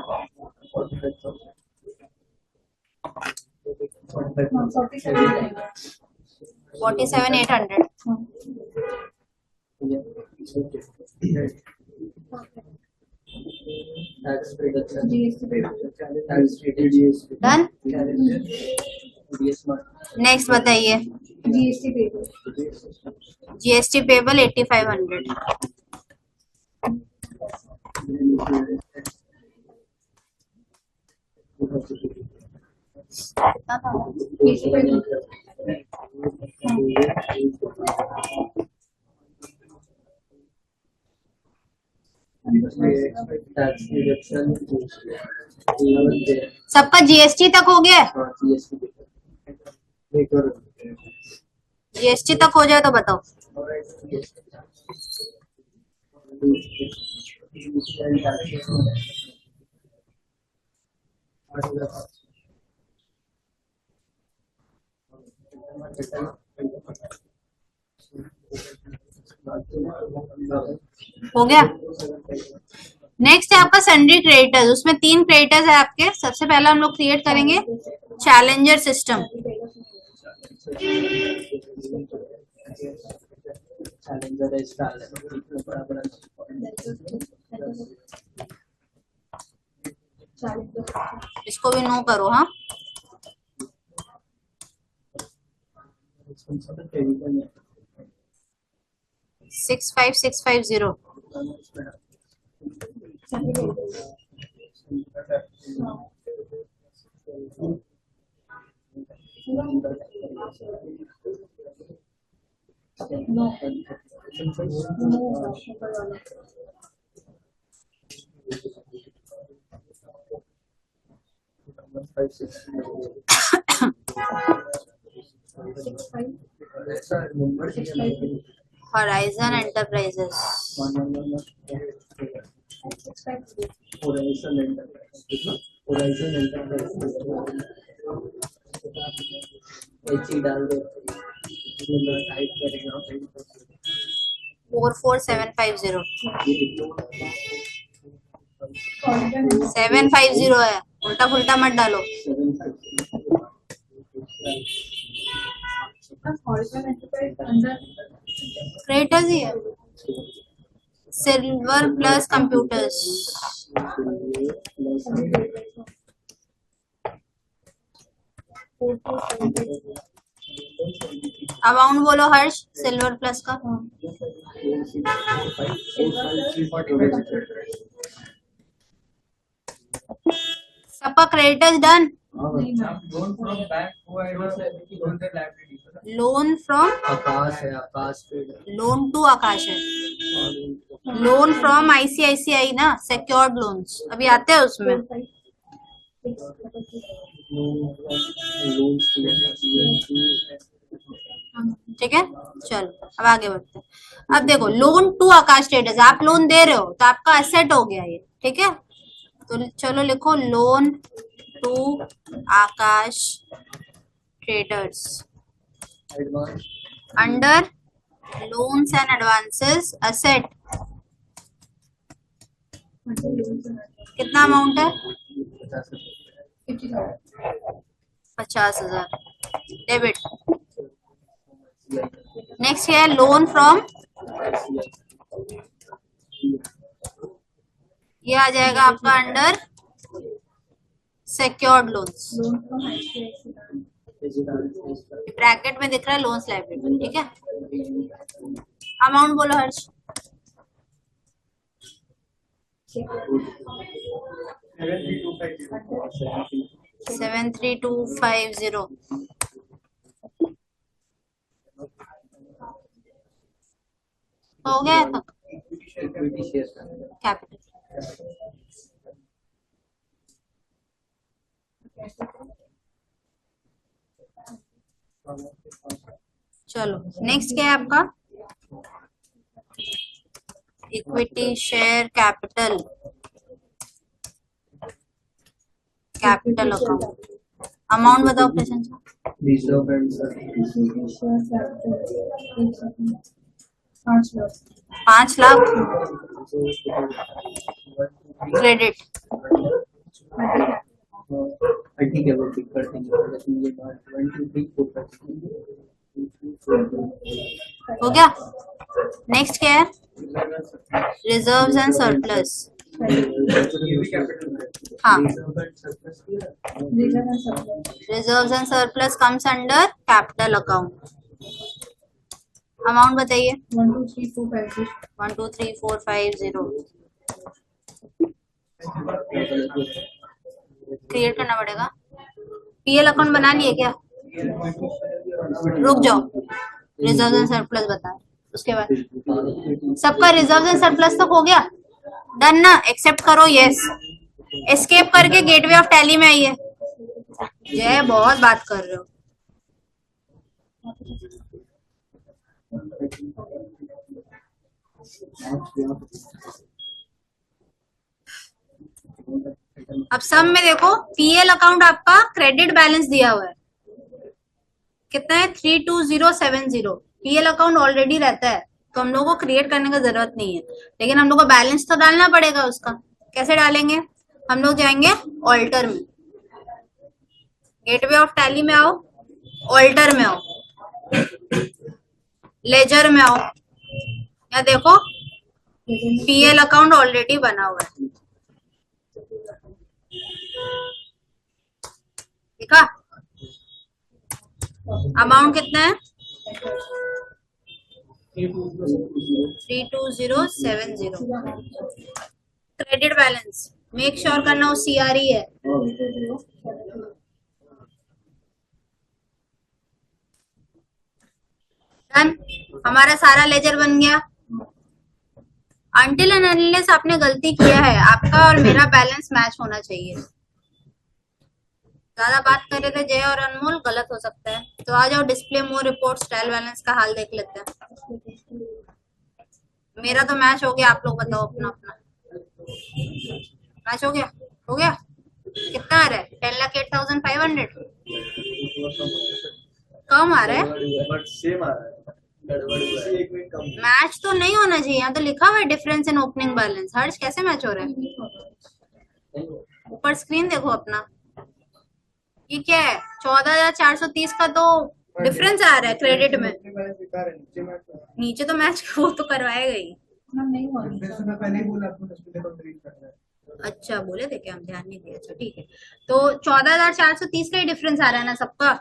47,800। डन। नेक्स्ट बताइए। GST payable. GST payable 8,500। कितना था? टैक्स रिडक्शन सबका जीएसटी तक हो गया है? जीएसटी तक हो जाए तो बताओ। हो गया। नेक्स्ट है आपका सन्ड्री क्रेडिटर्स, उसमें 3 क्रेडिटर्स है आपके। सबसे पहला हम लोग क्रिएट करेंगे चैलेंजर सिस्टम। इसको भी नो करो। हाँ, 65650। Horizon Enterprises, डाल दो, टाइप करेगा 44750। 750 है, उल्टा फुल्टा मत डालो। क्रेडिटर्स ही है। सिल्वर प्लस कंप्यूटर्स, अमाउंट बोलो हर्ष सिल्वर प्लस का। सबका क्रेडिटर्स डन। लोन फ्रॉम आकाश है, आकाश लोन टू आकाश है। लोन फ्रॉम आईसीआईसीआई ना, सिक्योर्ड लोन्स अभी आते हैं उसमें। ठीक है, चलो अब आगे बढ़ते हैं। अब देखो लोन टू आकाश ट्रेडर्स, आप लोन दे रहे हो तो आपका एसेट हो गया ये। ठीक है, तो चलो लिखो loan to Akash traders under loans and advances asset. कितना अमाउंट है? 50,000 डेबिट। नेक्स्ट है लोन फ्रॉम, ये आ जाएगा आपका अंडर सिक्योर्ड लोन्स। ब्रैकेट में दिख रहा है लोन्स लायबिलिटी। ठीक है, अमाउंट बोलो हर्ष। 73250। हो गया था कैपिटल। चलो नेक्स्ट क्या है आपका? Equity share capital, capital account. Amount बताओ पेशेंट। 5 लाख क्रेडिट। ठीक है, वो टिक कर देंगे। हो गया। नेक्स्ट क्या है? Reserves and surplus. हाँ, reserves and surplus comes under capital account. Amount बताइए। 1234550। क्रिएट करना पड़ेगा। पीएल अकाउंट बना लिए क्या? रुक जाओ, रिजर्व एंड सरप्लस बता, उसके बाद सबका रिजर्व एंड सरप्लस तक हो गया, डन ना? एक्सेप्ट करो, यस। एस्केप करके गेटवे ऑफ टैली में आइए। जय, बहुत बात कर रहे हो। अब सब में देखो, पीएल अकाउंट आपका क्रेडिट बैलेंस दिया हुआ है, कितना है? 32070। पीएल अकाउंट ऑलरेडी रहता है, तो हम लोग को क्रिएट करने का जरूरत नहीं है, लेकिन हम लोग को बैलेंस तो डालना पड़ेगा उसका। कैसे डालेंगे? हम लोग जाएंगे ऑल्टर में, गेटवे ऑफ टैली में आओ, ऑल्टर में आओ, लेजर में आओ, या देखो पीएल अकाउंट ऑलरेडी बना हुआ है, देखा? अमाउंट कितना है? 32070। क्रेडिट बैलेंस मेक श्योर करना वो सीआरई है। डन, हमारा सारा लेजर बन गया। अनटिल एंड अनलेस आपने गलती किया है, आपका और मेरा बैलेंस मैच होना चाहिए। ज्यादा बात कर रहे थे जय और अनमोल, गलत हो सकता है, तो आ जाओ डिस्प्ले मोर रिपोर्ट स्टाइल बैलेंस का हाल देख लेते हैं। मेरा तो मैच हो गया, आप लोग बताओ अपना अपना। मैच हो गया? हो गया? कितना आ रहा है? 10,08,500 कम आ रहा है। बट सेम आ रहा है, गड़बड़ हुआ है। 1 मिनट कम। मैच तो नहीं होना चाहिए, यहाँ तो लिखा हुआ है डिफरेंस इन ओपनिंग बैलेंस। हर्ष, कैसे मैच हो रहा है? ऊपर स्क्रीन देखो अपना, ये क्या है? 14,430 का तो डिफरेंस आ रहा है क्रेडिट में। नीचे तो मैच वो तो करवाएगा ही। नहीं हुआ। अच्छा, बोले थे क्या? हम ध्यान नहीं दिया। अच्छा ठीक है, तो 14,430 का ही डिफरेंस आ रहा है ना सबका?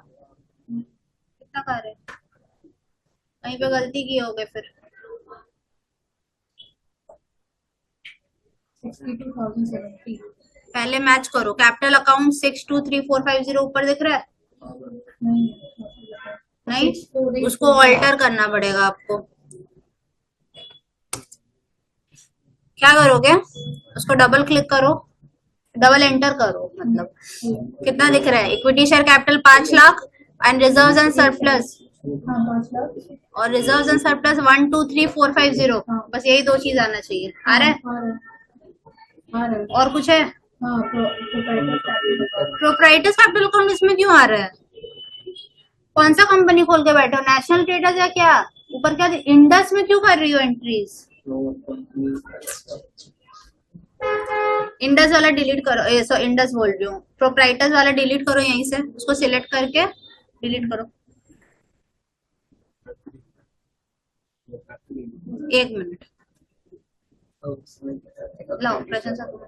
कितना का रहा है? कहीं पे गलती की होगे फिर। 62,070। पहले मैच करो। कैपिटल अकाउंट 623450 ऊपर दिख रहा है? नहीं, उसको ऑल्टर करना पड़ेगा आपको। क्या करोगे? उसको डबल क्लिक करो, डबल एंटर करो, मतलब कितना दिख रहा है? Equity share capital 5 lakh and reserves and surplus, हाँ 5 लाख। और रिजर्व्स एंड सरप्लस 123450। बस यही दो चीज आना चाहिए। आ रहा है? और कुछ है? प्रोप्राइटर्स कैपिटल अकाउंट इसमें क्यों आ रहा है? कौन सा कंपनी खोल के बैठे हो? नेशनल ट्रेडर्स या क्या? ऊपर क्या? इंडस में क्यों कर रही हो एंट्रीज? इंडस वाला डिलीट करो, इंडस बोल रही हूँ, प्रोप्राइटर्स वाला डिलीट करो यहीं से, उसको सिलेक्ट करके डिलीट करो। 1 मिनट लाओ, प्रशंसा करो।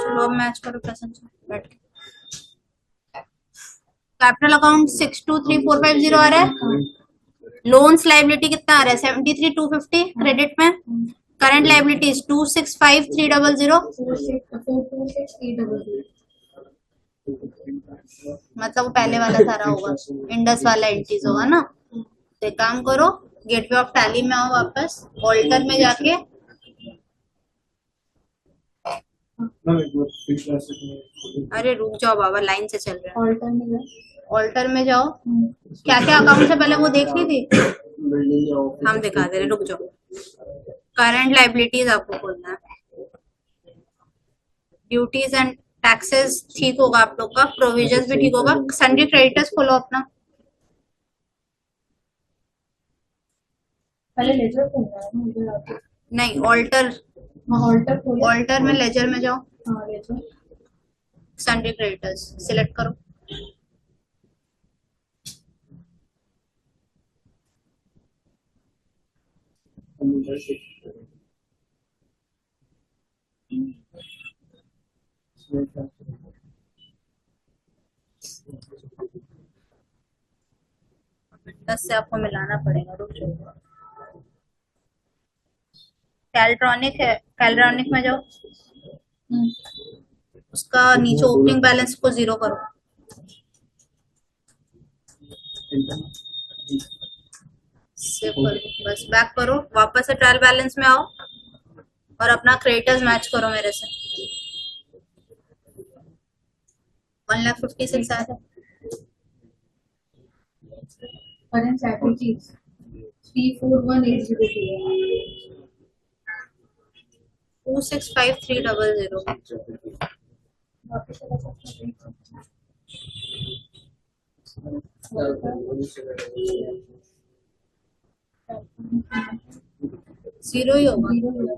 चलो अब मैच करो प्रशंसा, बैठ के। कैपिटल अकाउंट 623450 आ रहा है। लोन्स लाइबिलिटी कितना आ रहा है? 73,250 क्रेडिट में। करंट लाइबिलिटीज 265,300, मतलब वो पहले वाला सारा होगा, इंडस वाला एंट्रीज होगा ना। तो एक काम करो, गेटवे ऑफ टैली में आओ वापस, ऑल्टर में जाके अरे रुक जाओ बाबा, लाइन से चल रहे हैं। ऑल्टर में जाओ। ऑल्टर में जाओ, क्या क्या अकाउंट है पहले वो देख ली थी, बिल्डिंग हम दिखा दे रहे, रुक जाओ। करंट लाइबिलिटीज आपको खोलना है, ड्यूटीज एंड टैक्सेस ठीक होगा आप लोग का, प्रोविजंस भी ठीक होगा। सन्ड्री क्रेडिटर्स खोलो अपना, पहले लेजर खोलना है मुझे आपको। नहीं ऑल्टर, हाँ ऑल्टर खोलो। ऑल्टर में लेजर में जाओ, हाँ लेजर। सन्ड्री क्रेडिटर्स सिलेक्ट करो, दस से आपको मिलाना पड़ेगा, रुक जाओ। कैल्ट्रॉनिक है, कैल्ट्रॉनिक में जाओ, उसका नीचे ओपनिंग बैलेंस को 0 करो, सेव करो, बस बैक करो, वापस से ट्रायल बैलेंस में आओ और अपना क्रेडिटर्स मैच करो मेरे से। 1,56,000 आया था। करंट लायबिलिटीज 341802 है। 265,300। वापस चला सकते हैं। जीरो ही होगा। जीरो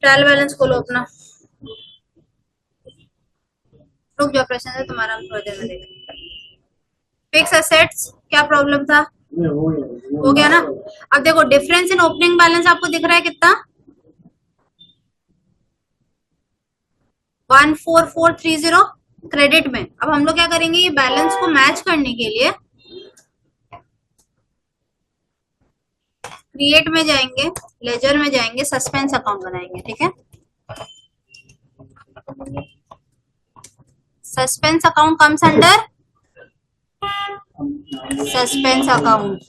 ट्रायल बैलेंस खोलो अपना, रुक जाओ प्रश्न है तुम्हारा, हम थोड़ी देर में देखेंगे। फिक्स एसेट्स क्या प्रॉब्लम था, हो गया ना। अब देखो डिफरेंस इन ओपनिंग बैलेंस आपको दिख रहा है कितना, 14430 क्रेडिट में। अब हम लोग क्या करेंगे, ये बैलेंस को मैच करने के लिए क्रिएट में जाएंगे, लेजर में जाएंगे, सस्पेंस अकाउंट बनाएंगे, ठीक है। Suspense account comes under suspense account.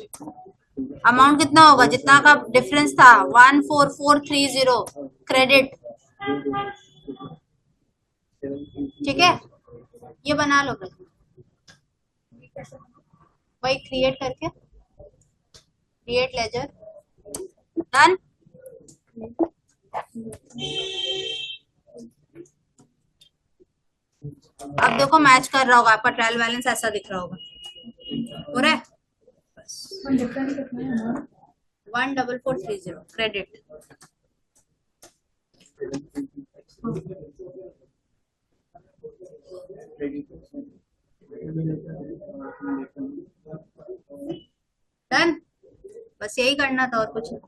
Amount कितना होगा, जितना का डिफरेंस था 14430 क्रेडिट, ठीक है। ये बना लो फिर, वही क्रिएट करके, क्रिएट लेजर, डन। अब देखो मैच कर रहा होगा, आपका ट्रायल बैलेंस ऐसा दिख रहा होगा, हो रहा है। डिफरेंस कितना है हमारा? 14430 क्रेडिट। डन, बस यही करना था और कुछ नहीं।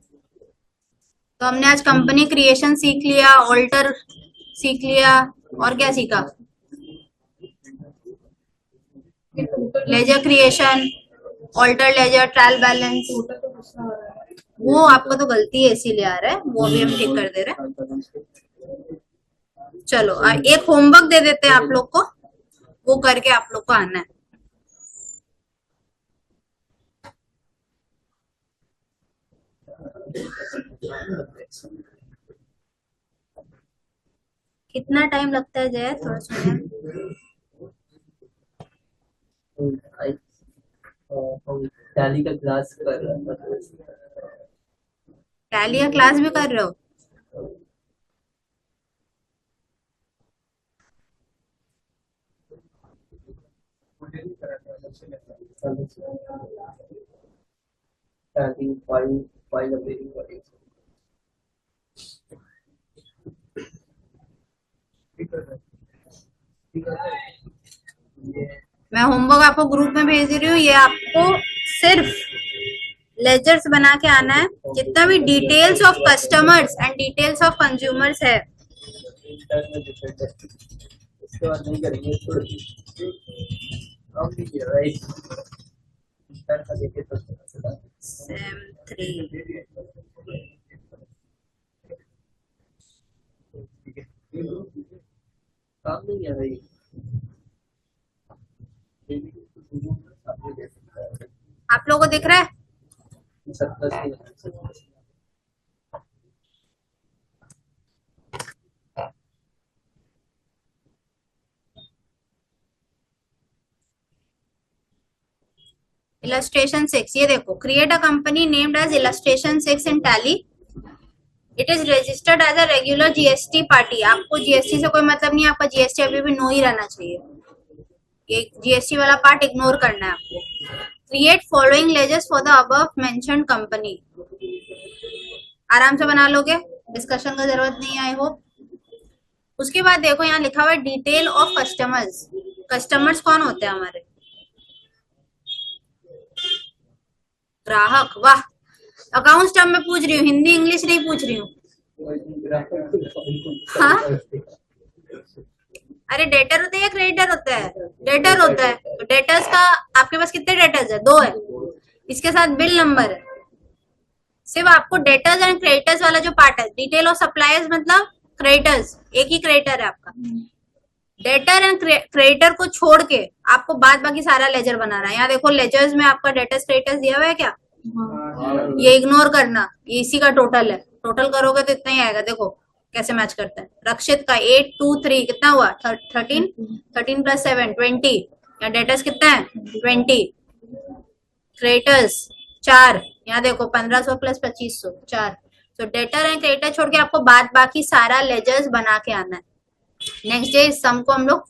तो हमने आज कंपनी क्रिएशन सीख लिया, ऑल्टर सीख लिया, और क्या सीखा, ledger creation, alter ledger, trial balance. वो आपको तो गलती है इसीलिए आ रहा है, वो अभी हम ठीक कर दे रहे हैं। चलो एक होमवर्क दे देते हैं आप लोग को, वो करके आप लोग को आना है। कितना टाइम लगता है जय, थोड़ा सुनिए। टैली का क्लास कर रहा था। टैली का क्लास भी कर रहे हो, टैली फाइल अपडेटिंग करेंगे। मैं होमवर्क आपको ग्रुप में भेज रही हूँ, ये आपको सिर्फ लेजर्स बना के आना है, जितना भी details of customers and details of consumers है। उसके बाद नहीं करेंगे, हम भी किया राइट, देखे तो सेम 3 काम नहीं किया भाई। आप लोगों को दिख रहा है, 70 illustration 6 ये देखो, create a company named as illustration 6 in tally. It is registered as a regular GST party. आपको GST से कोई मतलब नहीं, आपका GST अभी भी नो ही रहना चाहिए, ये GST वाला पार्ट इग्नोर करना है आपको. Create following ledgers for the above mentioned company. आराम से बना लोगे, डिस्कशन का जरूरत नहीं है आई होप. उसके बाद देखो यहाँ लिखा हुआ है डिटेल ऑफ कस्टमर्स. कस्टमर्स कौन होते हैं हमारे? ग्राहक. वाह, अकाउंट्स टर्म में पूछ रही हूँ, हिंदी इंग्लिश नहीं पूछ रही हूँ. हाँ, अरे डेटर होते हैं या क्रेडिटर होता है? डेटर होता है. तो डेटर्स का आपके पास कितने डेटर्स है? 2 है. इसके साथ बिल नंबर है. सिर्फ आपको डेटर्स एंड क्रेडिटर्स वाला जो पार्ट है, डिटेल ऑफ सप्लायर्स मतलब क्रेडिटर्स, एक ही क्रेडिटर है आपका. डेटर एंड क्रेडिटर को छोड़ के आपको बाद बाकी सारा लेजर बनाना है. यहाँ देखो लेजर्स में आपका डेटर्स क्रेडिटर्स दिया हुआ है क्या? ये इग्नोर करना, ये इसी का टोटल है. टोटल करोगे तो इतना ही आएगा. देखो कैसे मैच करता है. रक्षित का 8 2 3 कितना हुआ? 13. 13 + 7 20. यहाँ डेटर्स कितना है? 20. क्रेडिटर्स 4. यहाँ देखो 1500 + 2500 4. तो डेटर एंड क्रेडिटर छोड़ के आपको बाद बाकी सारा लेजर्स बना के आना है. नेक्स्ट डे इस सम को हम लोग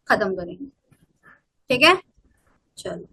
खत्म करेंगे. ठीक है, चलो.